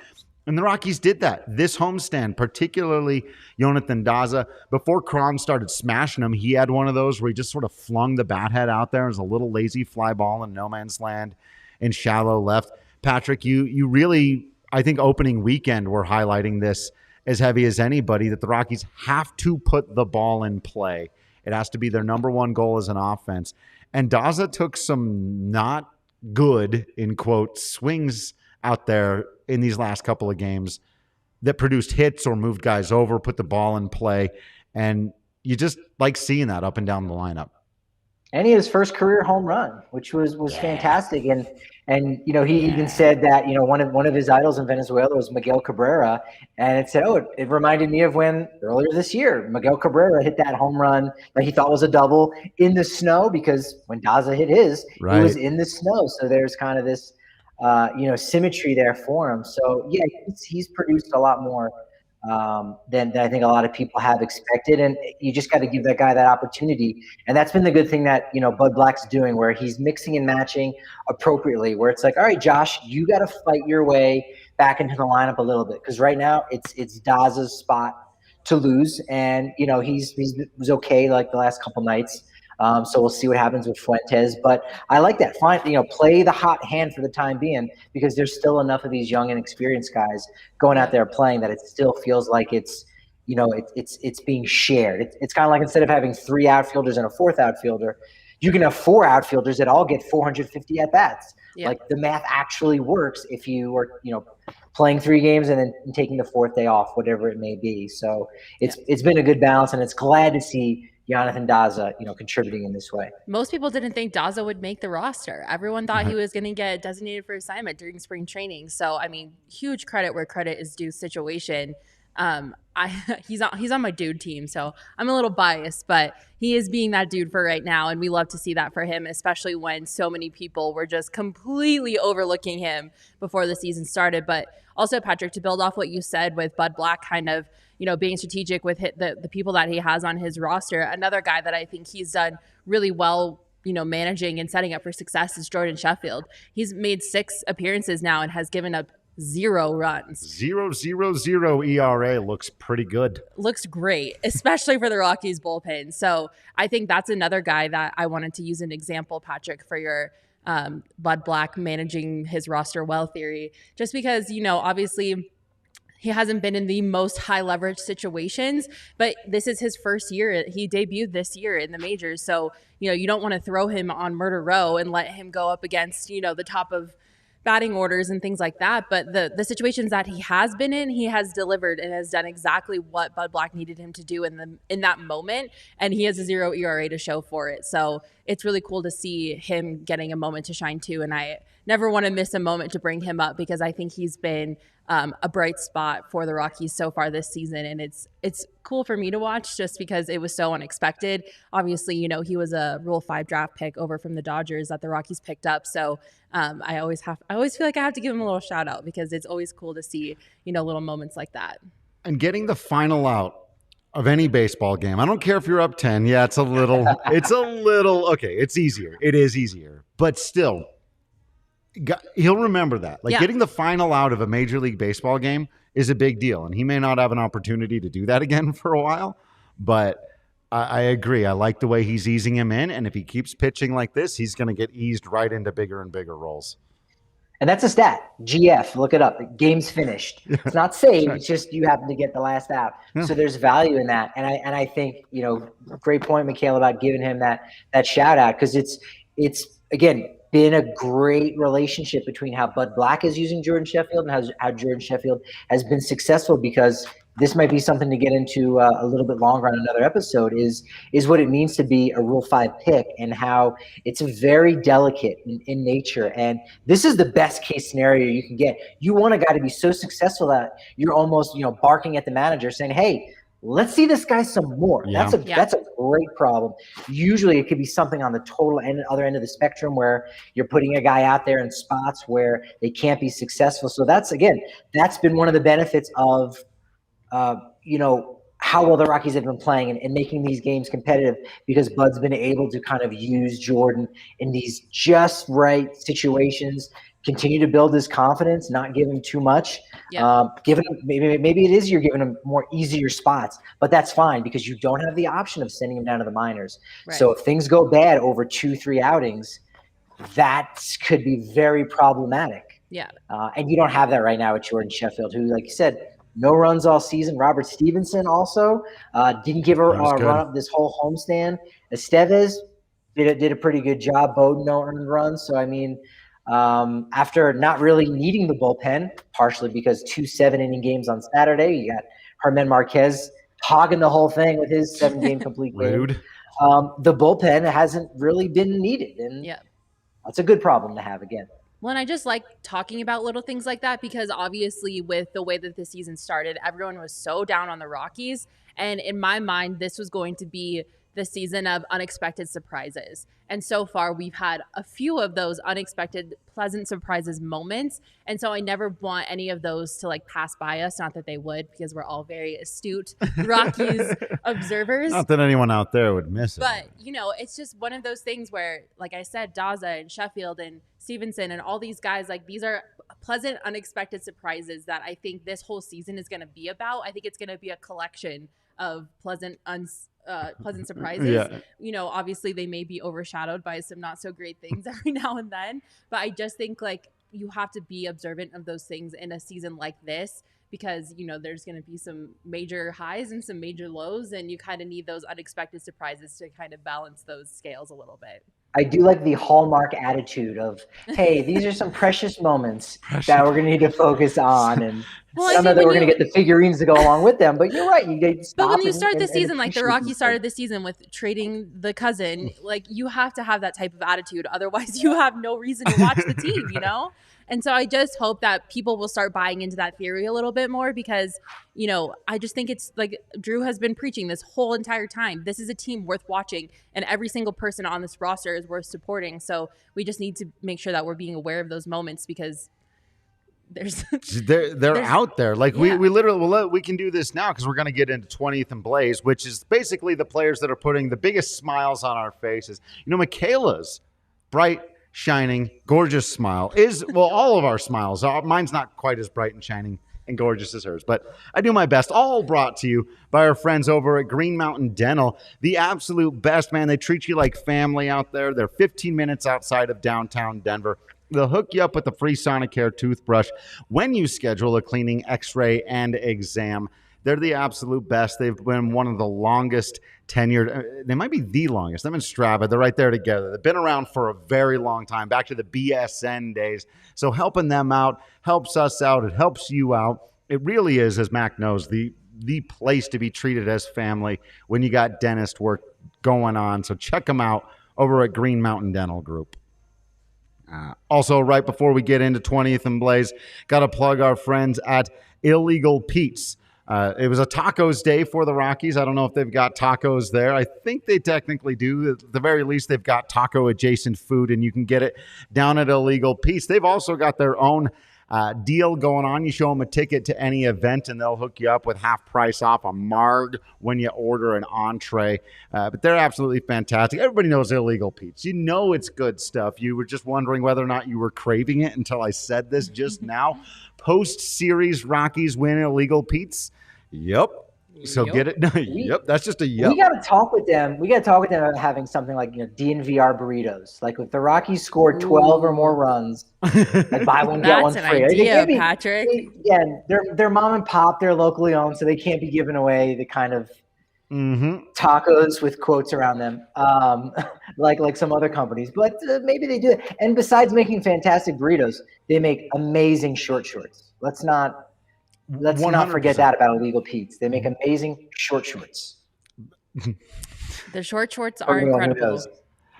And the Rockies did that this homestand, particularly Jonathan Daza. Before Cron started smashing him, he had one of those where he just sort of flung the bat head out there as a little lazy fly ball in no man's land in shallow left. Patrick, you really, I think opening weekend, were highlighting this as heavy as anybody, that the Rockies have to put the ball in play. It has to be their number one goal as an offense. And Daza took some not good, in quotes, swings out there in these last couple of games that produced hits or moved guys over, put the ball in play. And you just like seeing that up and down the lineup. And he had his first career home run, which was fantastic. And he even said that, one of his idols in Venezuela was Miguel Cabrera. And it said, it reminded me of when earlier this year, Miguel Cabrera hit that home run that he thought was a double in the snow, because when Daza hit his, He was in the snow. So there's kind of this, symmetry there for him. So yeah, he's produced a lot more than I think a lot of people have expected. And you just got to give that guy that opportunity. And that's been the good thing that, Bud Black's doing, where he's mixing and matching appropriately, where it's like, all right, Josh, you got to fight your way back into the lineup a little bit. Cause right now it's Daza's spot to lose, and he was okay like the last couple nights. So we'll see what happens with Fuentes, but I like that. Fine, play the hot hand for the time being, because there's still enough of these young and experienced guys going out there playing that it still feels like it's being shared. It's kind of like, instead of having 3 outfielders and a 4th outfielder, you can have 4 outfielders that all get 450 at bats. Yeah. Like, the math actually works if you are playing 3 games and then taking the 4th day off, whatever it may be. So it's been a good balance, and it's glad to see Jonathan Daza, contributing in this way. Most people didn't think Daza would make the roster. Everyone thought he was going to get designated for assignment during spring training. So, I mean, huge credit where credit is due situation. He's on my dude team, so I'm a little biased, but he is being that dude for right now, and we love to see that for him, especially when so many people were just completely overlooking him before the season started. But also, Patrick, to build off what you said with Bud Black kind of being strategic with the people that he has on his roster, another guy that I think he's done really well managing and setting up for success is Jordan Sheffield. He's made 6 appearances now and has given up 0 runs. 0.000 ERA looks pretty good. Looks great, especially for the Rockies bullpen. So I think that's another guy that I wanted to use an example, Patrick, for your Bud Black managing his roster well theory. Just because, obviously he hasn't been in the most high leverage situations, but this is his first year. He debuted this year in the majors. So, you don't want to throw him on murder row and let him go up against, the top of batting orders and things like that. But the situations that he has been in, he has delivered and has done exactly what Bud Black needed him to do in that moment. And he has a 0 ERA to show for it. So it's really cool to see him getting a moment to shine too. And I never want to miss a moment to bring him up, because I think he's been a bright spot for the Rockies so far this season. And it's cool for me to watch just because it was so unexpected. Obviously, he was a Rule 5 draft pick over from the Dodgers that the Rockies picked up. So I always feel like I have to give him a little shout out, because it's always cool to see, little moments like that. And getting the final out of any baseball game, I don't care if you're up 10. Yeah, it's a little, okay, it's easier. It is easier, but still, he'll remember that. Like, getting the final out of a Major League Baseball game is a big deal. And he may not have an opportunity to do that again for a while, but I agree. I like the way he's easing him in. And if he keeps pitching like this, he's going to get eased right into bigger and bigger roles. And that's a stat. GF, look it up. Game's finished. It's not saved. It's just you happen to get the last out. Yeah. So there's value in that. And I think, great point, Makayla, about giving him that shout out, because it's again been a great relationship between how Bud Black is using Jordan Sheffield and how Jordan Sheffield has been successful, because this might be something to get into a little bit longer on another episode, is what it means to be a Rule 5 pick and how it's very delicate in nature. And this is the best case scenario you can get. You want a guy to be so successful that you're almost, barking at the manager saying, hey, let's see this guy some more. Yeah. That's a great problem. Usually it could be something on the other end of the spectrum where you're putting a guy out there in spots where they can't be successful. So that's been one of the benefits of, how well the Rockies have been playing and making these games competitive, because Bud's been able to kind of use Jordan in these just right situations, continue to build his confidence, not give him too much. Yeah. Giving him, maybe it is you're giving him more easier spots, but that's fine, because you don't have the option of sending him down to the minors. Right. So if things go bad over 2-3 outings, that could be very problematic. Yeah. And you don't have that right now with Jordan Sheffield, who, like you said, no runs all season. Robert Stevenson also didn't give a run up this whole homestand. Estevez did a pretty good job. Bowden, no earned runs. So, I mean, after not really needing the bullpen, partially because 2 7-inning games on Saturday, you got Herman Marquez hogging the whole thing with his 7-game complete game. Rude. The bullpen hasn't really been needed. And that's a good problem to have again. Well, and I just like talking about little things like that, because obviously with the way that the season started, everyone was so down on the Rockies. And in my mind, this was going to be the season of unexpected surprises. And so far, we've had a few of those unexpected, pleasant surprises moments. And so I never want any of those to pass by us. Not that they would, because we're all very astute Rockies observers. Not that anyone out there would miss it. But, it's just one of those things where, like I said, Daza and Sheffield and Stevenson and all these guys, these are pleasant, unexpected surprises that I think this whole season is going to be about. I think it's going to be a collection of pleasant surprises. Yeah. You know, obviously they may be overshadowed by some not so great things every now and then, but I just think like you have to be observant of those things in a season like this, because, you know, there's going to be some major highs and some major lows, and you kind of need those unexpected surprises to kind of balance those scales a little bit. I do like the hallmark attitude of, hey, these are some precious moments that we're going to need to focus on. And I don't know that we're going to get the figurines to go along with them, but you're right. But when you start the season, like the Rockies started the season with trading the cousin, like you have to have that type of attitude. Otherwise, you have no reason to watch the team, you know? And so I just hope that people will start buying into that theory a little bit more, because, you know, I just think it's like Drew has been preaching this whole entire time. This is a team worth watching, and every single person on this roster is worth supporting. So we just need to make sure that we're being aware of those moments, because they're out there. Like we literally, we can do this now because we're going to get into 20th and Blaze, which is basically the players that are putting the biggest smiles on our faces. You know, Makayla's bright, shining, gorgeous smile is, well, all of our smiles. Mine's not quite as bright and shining and gorgeous as hers, but I do my best. All brought to you by our friends over at Green Mountain Dental, the absolute best, man. They treat you like family out there. They're 15 minutes outside of downtown Denver. They'll hook you up with a free Sonicare toothbrush when you schedule a cleaning, x-ray, and exam. They're the absolute best. They've been one of the longest tenured. They might be the longest. Them and Strava, they're right there together. They've been around for a very long time, back to the BSN days. So helping them out helps us out. It helps you out. It really is, as Mac knows, the place to be treated as family when you got dentist work going on. So check them out over at Green Mountain Dental Group. Also, right before we get into 20th and Blaze, got to plug our friends at Illegal Pete's. It was a tacos day for the Rockies. I don't know if they've got tacos there. I think they technically do. At the very least, they've got taco-adjacent food, and you can get it down at Illegal Pete's. They've also got their own deal going on. You show them a ticket to any event, and they'll hook you up with half price off a marg when you order an entree. But they're absolutely fantastic. Everybody knows Illegal Pete's. You know it's good stuff. You were just wondering whether or not you were craving it until I said this just now. Post-series Rockies win Illegal Pete's. Yep. So get it. Yep. That's just a yep. We got to talk with them. We got to talk with them about having something like, you know, DNVR burritos. Like if the Rockies scored 12 or more runs, like buy one, get one free. That's an idea, Patrick. They're mom and pop. They're locally owned, so they can't be giving away the kind of tacos with quotes around them, like some other companies. But maybe they do it. And besides making fantastic burritos, they make amazing short shorts. Let's not 100%. Forget that about Illegal Pete's. They make amazing short shorts. The short shorts are incredible.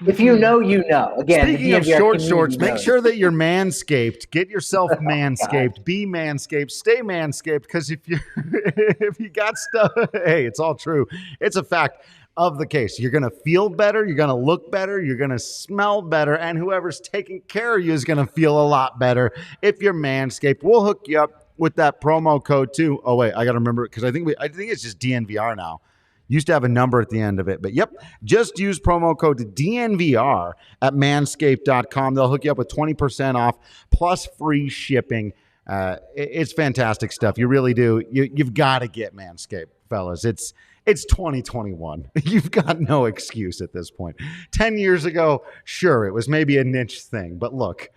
If you know, you know. Again, speaking of short shorts, make sure that you're manscaped. Get yourself manscaped. Be manscaped. Stay manscaped. Because if you got stuff, hey, it's all true. It's a fact of the case. You're going to feel better. You're going to look better. You're going to smell better. And whoever's taking care of you is going to feel a lot better if you're manscaped. We'll hook you up with that promo code too. Oh wait, I got to remember it because I think it's just DNVR now. Used to have a number at the end of it, but yep, just use promo code DNVR at manscaped.com. They'll hook you up with 20% off plus free shipping. It's fantastic stuff. You really do. You've got to get Manscaped, fellas. It's 2021. You've got no excuse at this point. 10 years ago, sure, it was maybe a niche thing, but look.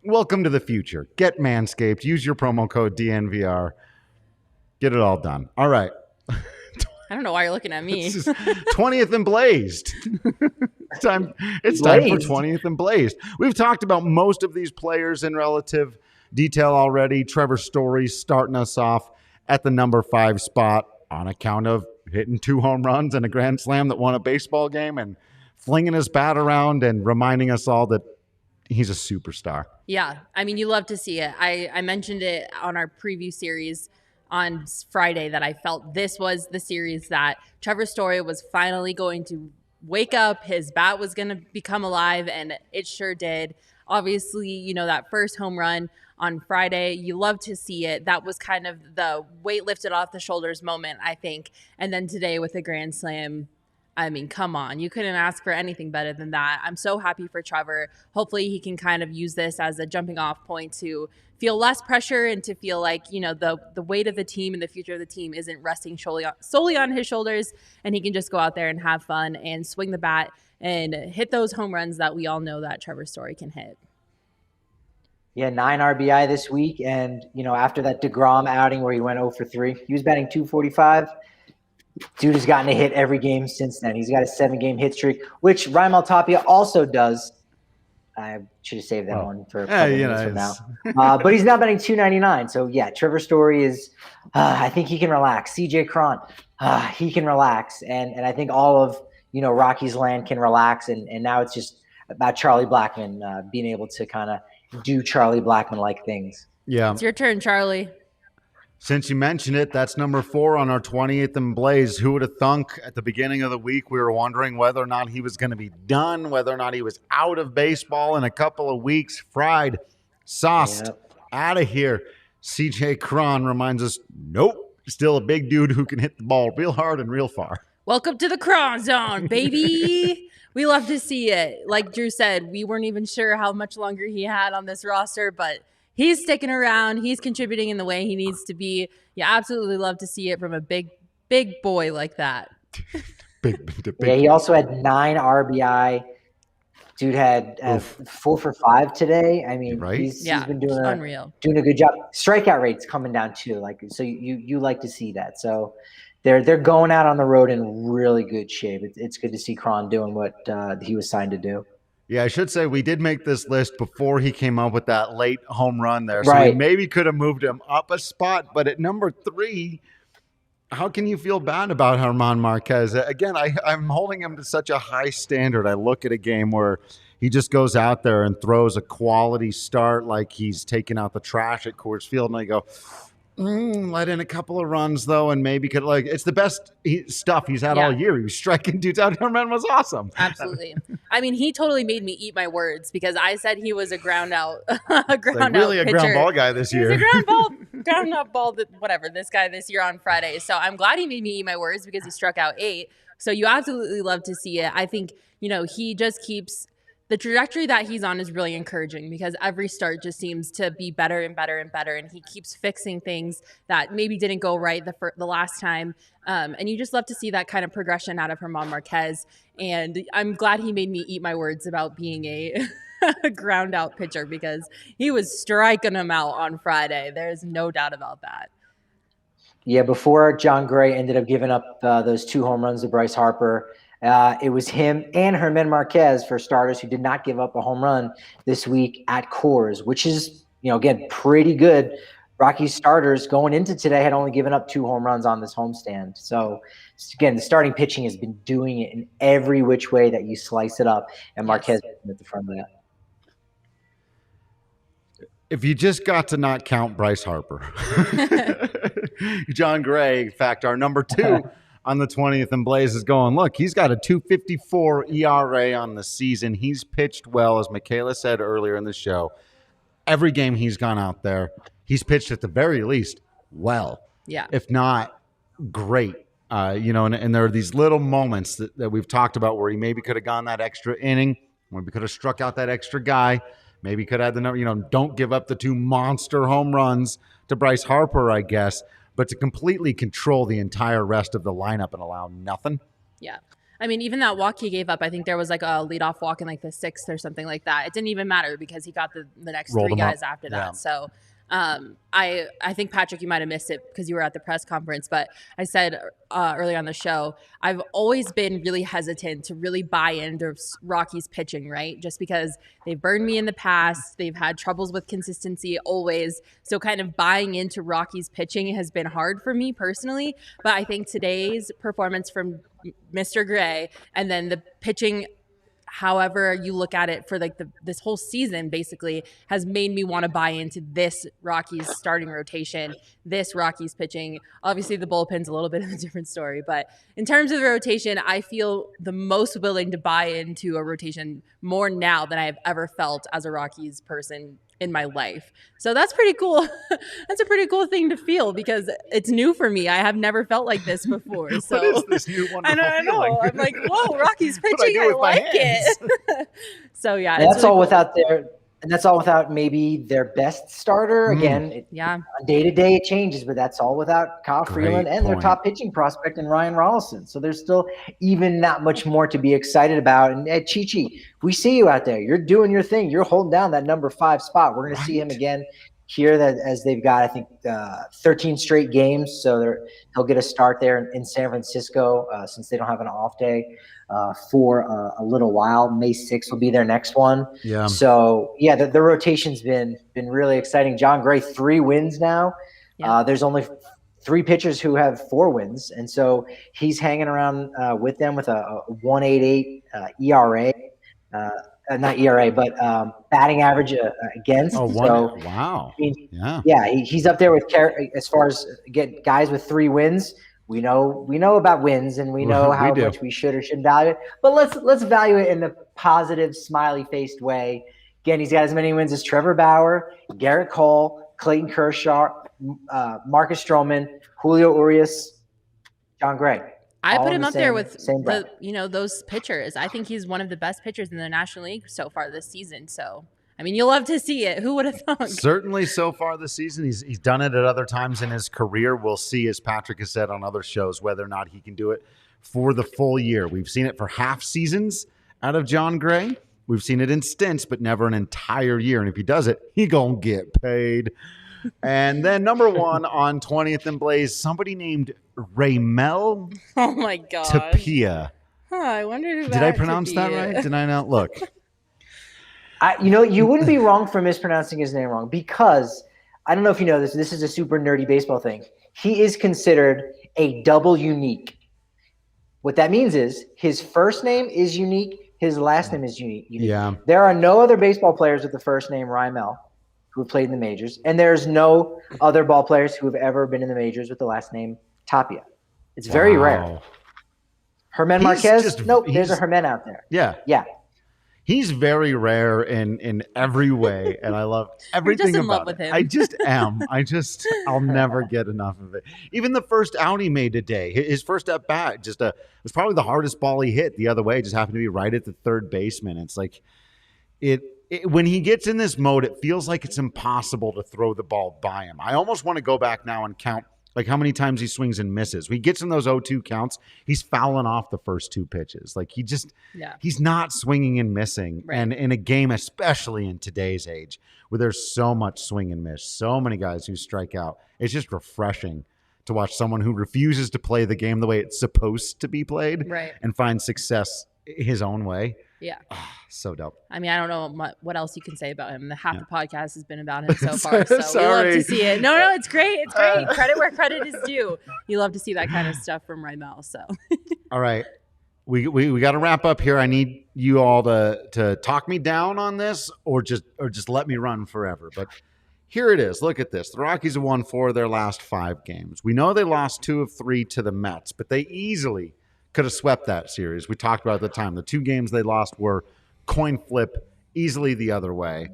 Welcome to the future. Get Manscaped. Use your promo code DNVR. Get it all done. All right. I don't know why you're looking at me. 20th and Blazed. It's time for 20th and Blazed. We've talked about most of these players in relative detail already. Trevor Story starting us off at the number 5 spot on account of hitting 2 home runs and a grand slam that won a baseball game and flinging his bat around and reminding us all that he's a superstar. Yeah. I mean, you love to see it. I mentioned it on our preview series on Friday that I felt this was the series that Trevor Story was finally going to wake up. His bat was going to become alive, and it sure did. Obviously, you know, that first home run on Friday, you love to see it. That was kind of the weight lifted off the shoulders moment, I think. And then today with the grand slam, I mean, come on. You couldn't ask for anything better than that. I'm so happy for Trevor. Hopefully he can kind of use this as a jumping off point to feel less pressure and to feel like, the weight of the team and the future of the team isn't resting solely on his shoulders, and he can just go out there and have fun and swing the bat and hit those home runs that we all know that Trevor Story can hit. Yeah, 9 RBI this week. And, after that DeGrom outing where he went 0 for 3, he was batting .245. Dude has gotten a hit every game since then. He's got a 7-game hit streak, which Raimel Tapia also does. I should have saved that one for a couple minutes from now. But he's now batting .299. So, yeah, Trevor Story is I think he can relax. CJ Cron, he can relax. And I think all of, Rockies land can relax. And now it's just about Charlie Blackmon being able to kind of do Charlie Blackmon-like things. Yeah. It's your turn, Charlie. Since you mentioned it, that's number 4 on our 20th and Blaze. Who would have thunk at the beginning of the week we were wondering whether or not he was going to be done, whether or not he was out of baseball in a couple of weeks, fried, sauced, out of here. CJ Cron reminds us, nope, still a big dude who can hit the ball real hard and real far. Welcome to the Cron zone, baby. We love to see it. Like Drew said, we weren't even sure how much longer he had on this roster, but he's sticking around. He's contributing in the way he needs to be. You absolutely love to see it from a big boy like that. Big. Yeah, he also had 9 RBI. Dude had 4 for 5 today. I mean, right? he's been doing unreal. Doing a good job. Strikeout rate's coming down too. So you like to see that. So they're going out on the road in really good shape. It's good to see Cron doing what he was signed to do. Yeah, I should say we did make this list before he came up with that late home run there. So Right. we maybe could have moved him up a spot. But at number 3, how can you feel bad about German Marquez? Again, I'm holding him to such a high standard. I look at a game where he just goes out there and throws a quality start like he's taking out the trash at Coors Field. And I go, let in a couple of runs, though, and maybe could it's the best stuff he's had all year. He was striking dudes out. German was awesome. Absolutely. I mean, he totally made me eat my words because I said he was a ground out, really a pitcher. ground ball guy this year. He's a ground out ball, whatever, this guy this year on Friday. So I'm glad he made me eat my words because he struck out 8. So you absolutely love to see it. I think, he just keeps the trajectory that he's on is really encouraging because every start just seems to be better and better and better. And he keeps fixing things that maybe didn't go right the last time. And you just love to see that kind of progression out of German Marquez. And I'm glad he made me eat my words about being a ground out pitcher because he was striking them out on Friday. There's no doubt about that. Yeah, before Jon Gray ended up giving up those 2 home runs to Bryce Harper, it was him and German Marquez, for starters, who did not give up a home run this week at Coors, which is, again, pretty good. Rockies starters going into today had only given up 2 home runs on this homestand. So, again, the starting pitching has been doing it in every which way that you slice it up, and Marquez at the front of that. If you just got to not count Bryce Harper, Jon Gray, in fact, our number 2 on the 20th and Blaze is going, look, he's got a 2.54 ERA on the season. He's pitched well, as Makayla said earlier in the show. Every game he's gone out there, he's pitched at the very least well, if not great. And there are these little moments that we've talked about where he maybe could have gone that extra inning, maybe could have struck out that extra guy, maybe could have had the number, don't give up the 2 monster home runs to Bryce Harper, I guess. But to completely control the entire rest of the lineup and allow nothing. Yeah. I mean, even that walk he gave up, I think there was like a leadoff walk in like the 6th or something like that. It didn't even matter because he got the next 3 guys after that. Yeah. So I think, Patrick, you might have missed it because you were at the press conference, but I said earlier on the show, I've always been really hesitant to really buy into Rockies pitching, right? Just because they've burned me in the past. They've had troubles with consistency always. So kind of buying into Rockies pitching has been hard for me personally. But I think today's performance from Mr. Gray and then the pitching, however you look at it, for like this whole season basically has made me want to buy into this Rockies starting rotation, this Rockies pitching. Obviously the bullpen's a little bit of a different story, but in terms of the rotation, I feel the most willing to buy into a rotation more now than I've ever felt as a Rockies person in my life. So that's pretty cool. That's a pretty cool thing to feel because it's new for me. I have never felt like this before. So what is this new wonderful I feeling? know. I'm like, whoa, Rocky's What do I pitching. do I with my like hands? it. So yeah, And it's that's really all cool. without and that's all without maybe their best starter. Again, Yeah. on day to day it changes, but that's all without Kyle Great Freeland and their point. top pitching prospect in Ryan Rollison. So there's still even not much more to be excited about. And Chi, we see you out there. You're doing your thing. You're holding down that number 5 spot. We're going to see him again here as they've got, I think, 13 straight games. So he'll get a start there in San Francisco since they don't have an off day for a little while. May 6th will be their next one. Yeah. So, yeah, the rotation's been really exciting. Jon Gray, 3 wins now. Yeah. There's only 3 pitchers who have 4 wins. And so he's hanging around with them with a 1.88 ERA. Not ERA, but batting average against. Oh, so, wow. I mean, Yeah. he's up there with as far as get guys with 3 wins. We know about wins, and we know how much we should or shouldn't value it. But let's value it in the positive, smiley-faced way. Again, he's got as many wins as Trevor Bauer, Garrett Cole, Clayton Kershaw, Marcus Stroman, Julio Urias, Jon Gray. I All put in him the up there same- with same breath. those pitchers. I think he's one of the best pitchers in the National League so far this season. So, I mean, you'll love to see it. Who would have thought? Certainly so far this season. He's done it at other times in his career. We'll see, as Patrick has said on other shows, whether or not he can do it for the full year. We've seen it for half seasons out of Jon Gray. We've seen it in stints, but never an entire year. And if he does it, he gonna get paid. And then number 1 on 20th and Blaze, somebody named Raimel Oh my god! Tapia. I wonder who Did I pronounce that right? Did I not? Look. You wouldn't be wrong for mispronouncing his name wrong, because I don't know if you know this. This is a super nerdy baseball thing. He is considered a double unique. What that means is his first name is unique. His last name is unique. Yeah. There are no other baseball players with the first name Raimel who have played in the majors, and there's no other ball players who have ever been in the majors with the last name Tapia. It's very rare. Herman He's Marquez? just- Nope, there's he's- a Herman out there. Yeah. Yeah. He's very rare in every way, and I love everything in about love with it. him. I just am. I'll never get enough of it. Even the first out he made today, his first at bat, was probably the hardest ball he hit the other way. It just happened to be right at the third baseman. It's like when he gets in this mode, it feels like it's impossible to throw the ball by him. I almost want to go back now and count like how many times he swings and misses. When he gets in those 0-2 counts, he's fouling off the first 2 pitches. Like he's not swinging and missing. Right. And in a game, especially in today's age, where there's so much swing and miss, so many guys who strike out, it's just refreshing to watch someone who refuses to play the game the way it's supposed to be played, Right. and find success his own way. Yeah. So dope. I mean, I don't know what else you can say about him. Half the podcast has been about him so far. So we love Sorry. to see it. No, it's great. It's great. Credit where credit is due. You love to see that kind of stuff from Raimel. So All right. We got to wrap up here. I need you all to talk me down on this or just let me run forever. But here it is. Look at this. The Rockies have won 4 of their last 5 games. We know they lost 2 of 3 to the Mets, but they easily could have swept that series. We talked about it at the time. The 2 games they lost were coin flip easily the other way.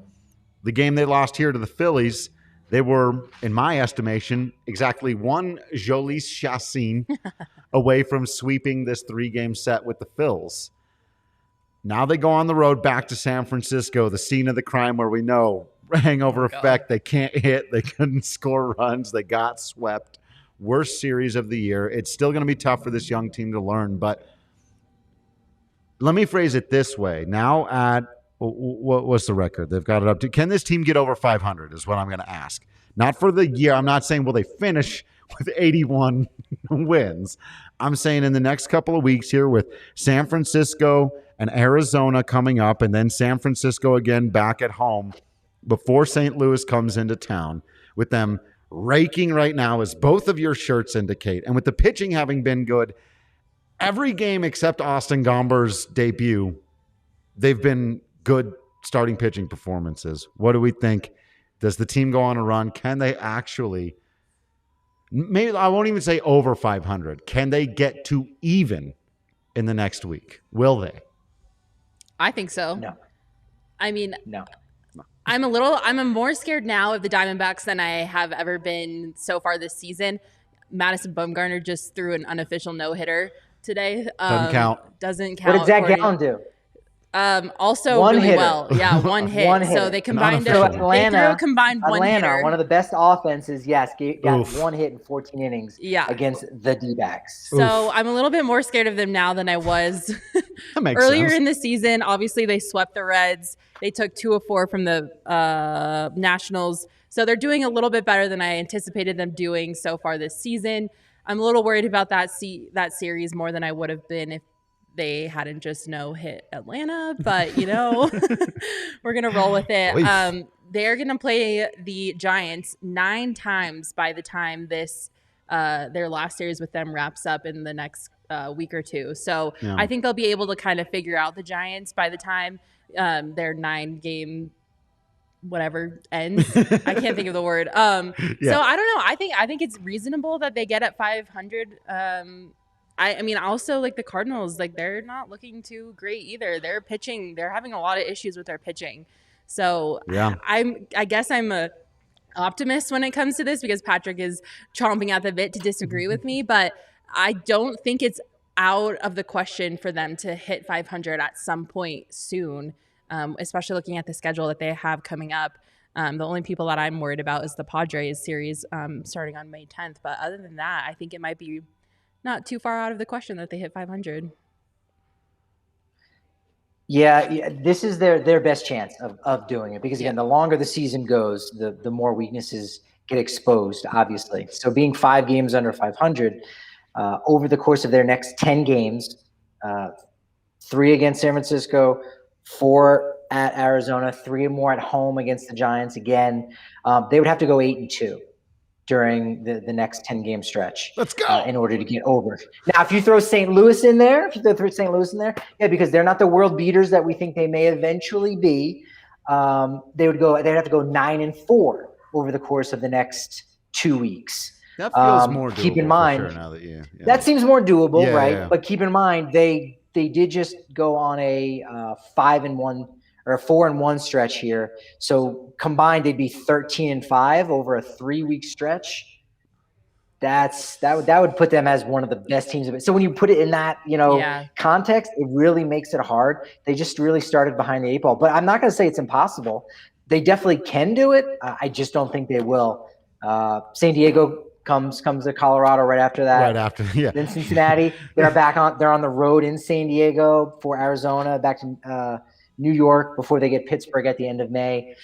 The game they lost here to the Phillies, they were, in my estimation, exactly 1 Jolice Chassin away from sweeping this 3-game set with the Phils. Now they go on the road back to San Francisco, the scene of the crime where we know hangover effect. They can't hit. They couldn't score runs. They got swept. Worst series of the year. It's still going to be tough for this young team to learn, but let me phrase it this way. Now at what's the record? They've got it up to. Can this team get over 500 is what I'm going to ask. Not for the year. I'm not saying will they finish with 81 wins. I'm saying in the next couple of weeks here with San Francisco and Arizona coming up, and then San Francisco again back at home before St. Louis comes into town, with them raking right now, as both of your shirts indicate, and with the pitching having been good, every game except Austin Gomber's debut, they've been good starting pitching performances. What do we think? Does the team go on a run? Can they actually, maybe I won't even say over 500, can they get to even in the next week? Will they? I think so. No. I mean, No. I'm more scared now of the Diamondbacks than I have ever been so far this season. Madison Bumgarner just threw an unofficial no-hitter today. Doesn't count. Doesn't count. What did Zach Gallen do? Also One really hitter. well. Yeah, one hit. One hitter. So they combined So they threw a combined one hitter. One of the best offenses, yes, got Oof. one hit in 14 innings Yeah. against the D-backs. So I'm a little bit more scared of them now than I was That makes earlier sense. in the season. Obviously, they swept the Reds. They took 2 of 4 from the Nationals. So they're doing a little bit better than I anticipated them doing so far this season. I'm a little worried about that series more than I would have been if they hadn't just no-hit Atlanta. But, we're going to roll with it. They're going to play the Giants 9 times by the time this their last series with them wraps up in the next week or two. So Yeah. I think they'll be able to kind of figure out the Giants by the time their 9-game whatever ends. I can't think of the word. So I don't know. I think it's reasonable that they get at 500. I mean, also like the Cardinals, like they're not looking too great either. They're pitching. They're having a lot of issues with their pitching. So Yeah. I guess I'm a optimist when it comes to this because Patrick is chomping at the bit to disagree with me, but I don't think it's out of the question for them to hit 500 at some point soon, especially looking at the schedule that they have coming up. The only people that I'm worried about is the Padres series starting on May 10th. But other than that, I think it might be not too far out of the question that they hit 500. Yeah, this is their best chance of doing it because, again, the longer the season goes, the more weaknesses get exposed, obviously. So being 5 games under 500 over the course of their next 10 games, 3 against San Francisco, 4 at Arizona, 3 more at home against the Giants again, they would have to go 8-2 during the next 10-game stretch. Let's go. In order to get over. Now, if you throw St. Louis in there, yeah, because they're not the world beaters that we think they may eventually be, they'd have to go 9-4 over the course of the next 2 weeks. That feels more doable. Keep in mind, for sure now that that seems more doable, right? Yeah. But keep in mind, they did just go on a 5-1 or a 4-1 stretch here. So combined, they'd be 13-5 over a 3-week stretch. That would put them as one of the best teams of it. So when you put it in that context, it really makes it hard. They just really started behind the 8 ball. But I'm not going to say it's impossible. They definitely can do it. I just don't think they will. San Diego comes to Colorado right after that. Right after, yeah. Then Cincinnati. They're on the road in San Diego for Arizona, back to New York before they get Pittsburgh at the end of May.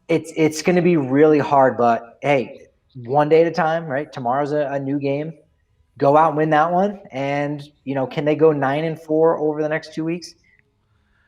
It's going to be really hard, but hey, one day at a time, right? Tomorrow's a new game. Go out and win that one. And, can they go 9-4 over the next 2 weeks?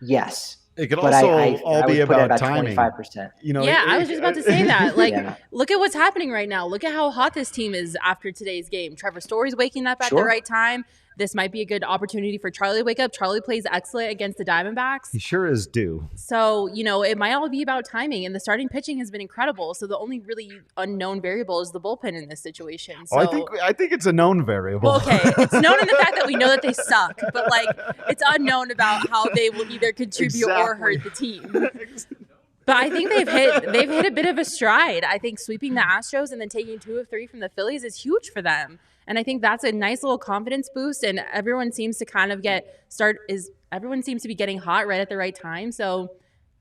Yes. It could But also I be would put it about about timing. 25%. I was just about to say that. Like, Yeah. Look at what's happening right now. Look at how hot this team is after today's game. Trevor Story's waking up at the Sure. right time. This might be a good opportunity for Charlie to wake up. Charlie plays excellent against the Diamondbacks. He sure is due. So, it might all be about timing. And the starting pitching has been incredible. So the only really unknown variable is the bullpen in this situation. So I think it's a known variable. Well, okay, it's known in the fact that we know that they suck, but it's unknown about how they will either contribute or hurt the team. But I think they've hit a bit of a stride. I think sweeping the Astros and then taking 2 of 3 from the Phillies is huge for them. And I think that's a nice little confidence boost. And everyone seems to kind of everyone seems to be getting hot right at the right time. So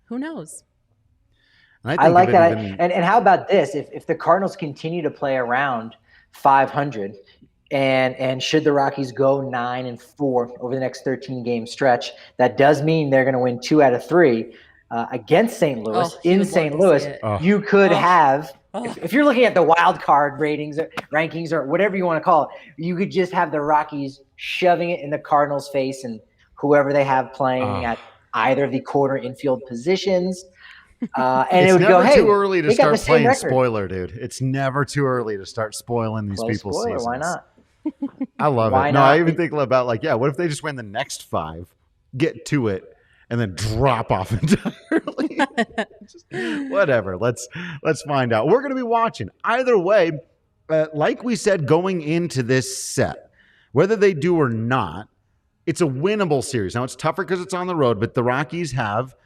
who knows? I like that. And how about this? If the Cardinals continue to play around 500 and should the Rockies go 9-4 over the next 13-game stretch, that does mean they're going to win 2 out of 3 against St. Louis in St. Louis. You could have, if you're looking at the wild card rankings or whatever you want to call it, you could just have the Rockies shoving it in the Cardinals' face and whoever they have playing at either of the quarter infield positions. And it would go, hey, it's never too early to start playing record. spoiler, dude. It's never too early to start spoiling these people's Spoiler, seasons. Why not? I love Why it. not? No, I even think about what if they just win the next 5, get to it, and then drop off entirely? Just, whatever. Let's find out. We're going to be watching. Either way, like we said going into this set, whether they do or not, it's a winnable series. Now, it's tougher because it's on the road, but the Rockies have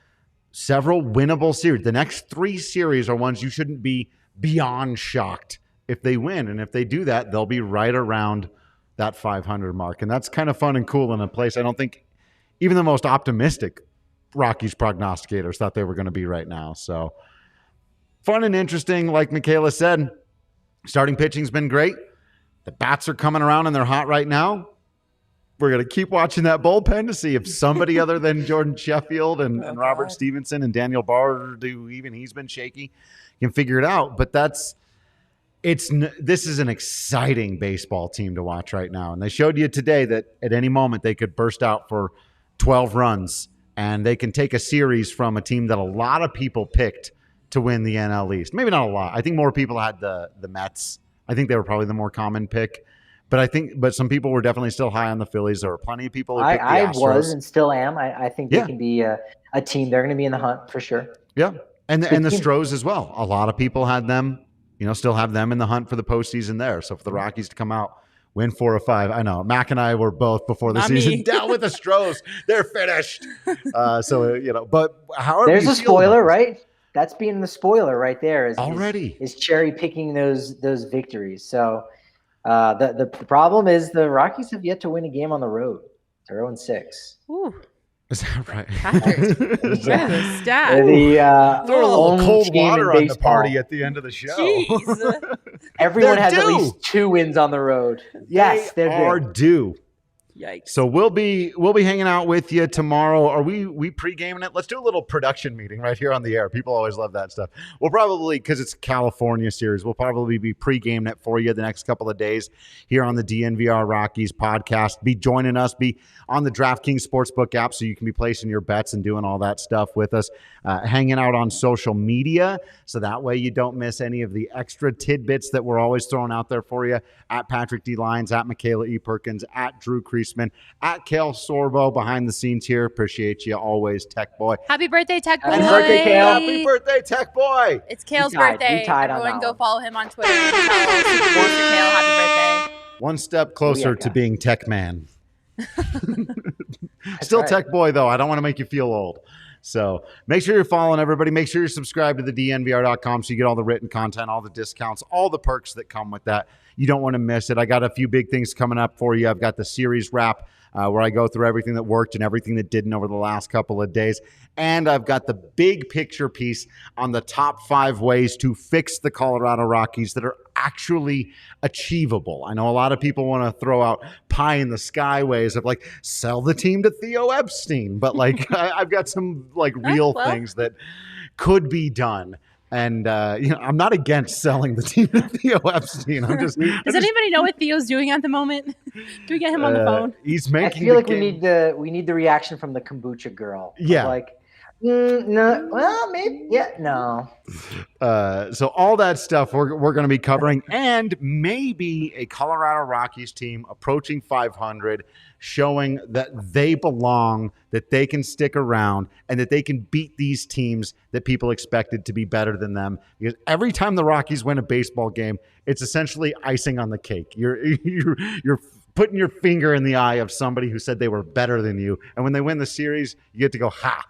several winnable series. The next 3 series are ones you shouldn't be beyond shocked if they win. And if they do that, they'll be right around that 500 mark. And that's kind of fun and cool in a place I don't think even the most optimistic Rockies prognosticators thought they were going to be right now. So fun and interesting. Like Makayla said, starting pitching's been great. The bats are coming around and they're hot right now. We're going to keep watching that bullpen to see if somebody other than Jordan Sheffield and Robert Stevenson and Daniel Barr, even he's been shaky, can figure it out. But this is an exciting baseball team to watch right now. And they showed you today that at any moment they could burst out for 12 runs and they can take a series from a team that a lot of people picked to win the NL East. Maybe not a lot. I think more people had the Mets. I think they were probably the more common pick. But some people were definitely still high on the Phillies. There were plenty of people who picked the Astros. I was and still am. I think they can be a team. They're going to be in the hunt for sure. Yeah, and the Stros as well. A lot of people had them, still have them in the hunt for the postseason there. So for the Rockies to come out, win 4 or 5, I know. Mac and I were both before the season down with the Stros. They're finished. But however there's a spoiler, right? That's being the spoiler right there. Is cherry picking those victories. So. The problem is the Rockies have yet to win a game on the road. They're 0-6. Ooh. Is that right? Patrick. Yeah, the stat. Throw a little cold water on the party at the end of the show. Everyone has at least 2 wins on the road. Yes, they're due. Yikes. So we'll be hanging out with you tomorrow. Are we pre-gaming it? Let's do a little production meeting right here on the air. People always love that stuff. We'll probably, because it's California series, we'll probably be pre-gaming it for you the next couple of days here on the DNVR Rockies podcast. Be joining us. Be on the DraftKings Sportsbook app so you can be placing your bets and doing all that stuff with us. Hanging out on social media so that way you don't miss any of the extra tidbits that we're always throwing out there for you. At Patrick D. Lyons, at Makayla E. Perkins, at Drew Creasman, at Kale Sorbo behind the scenes here. Appreciate you always, Tech Boy. Happy birthday, Tech Boy. Happy birthday, Kale. Happy birthday, Tech Boy. It's Kale's birthday. Everyone go follow him on Twitter. Kale, happy birthday. One step closer to being Tech Man. Still right. Tech Boy, though. I don't want to make you feel old. So make sure you're following everybody. Make sure you're subscribed to the DNVR.com so you get all the written content, all the discounts, all the perks that come with that. You don't want to miss it. I got a few big things coming up for you. I've got the series wrap where I go through everything that worked and everything that didn't over the last couple of days. And I've got the big picture piece on the top 5 ways to fix the Colorado Rockies that are actually achievable. I know a lot of people want to throw out pie in the sky ways of like sell the team to Theo Epstein, but like I've got some like real things that could be done. And I'm not against selling the team to Theo Epstein. Does anybody know what Theo's doing at the moment? Can we get him on the phone? He's making. I feel like we need the reaction from the kombucha girl. Yeah, like no, well maybe no. So all that stuff we're going to be covering, and maybe a Colorado Rockies team approaching 500, showing that they belong, that they can stick around, and that they can beat these teams that people expected to be better than them. Because every time the Rockies win a baseball game, it's essentially icing on the cake. You're putting your finger in the eye of somebody who said they were better than you, and when they win the series, you get to go ha.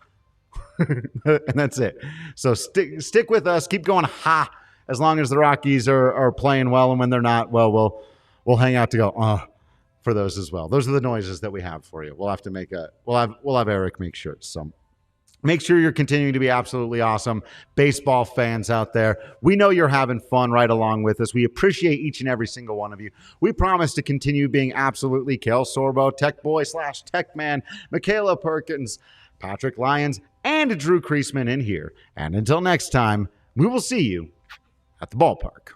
And that's it. So stick with us. Keep going ha as long as the Rockies are playing well, and when they're not, well, we'll hang out to go for those as well. Those are the noises that we have for you. We'll have to we'll have Eric make shirts. So make sure you're continuing to be absolutely awesome baseball fans out there. We know you're having fun right along with us. We appreciate each and every single one of you. We promise to continue being absolutely Kale Sorbo, Tech Boy / Tech Man, Makayla Perkins, Patrick Lyons, and Drew Creasman in here. And until next time, we will see you at the ballpark.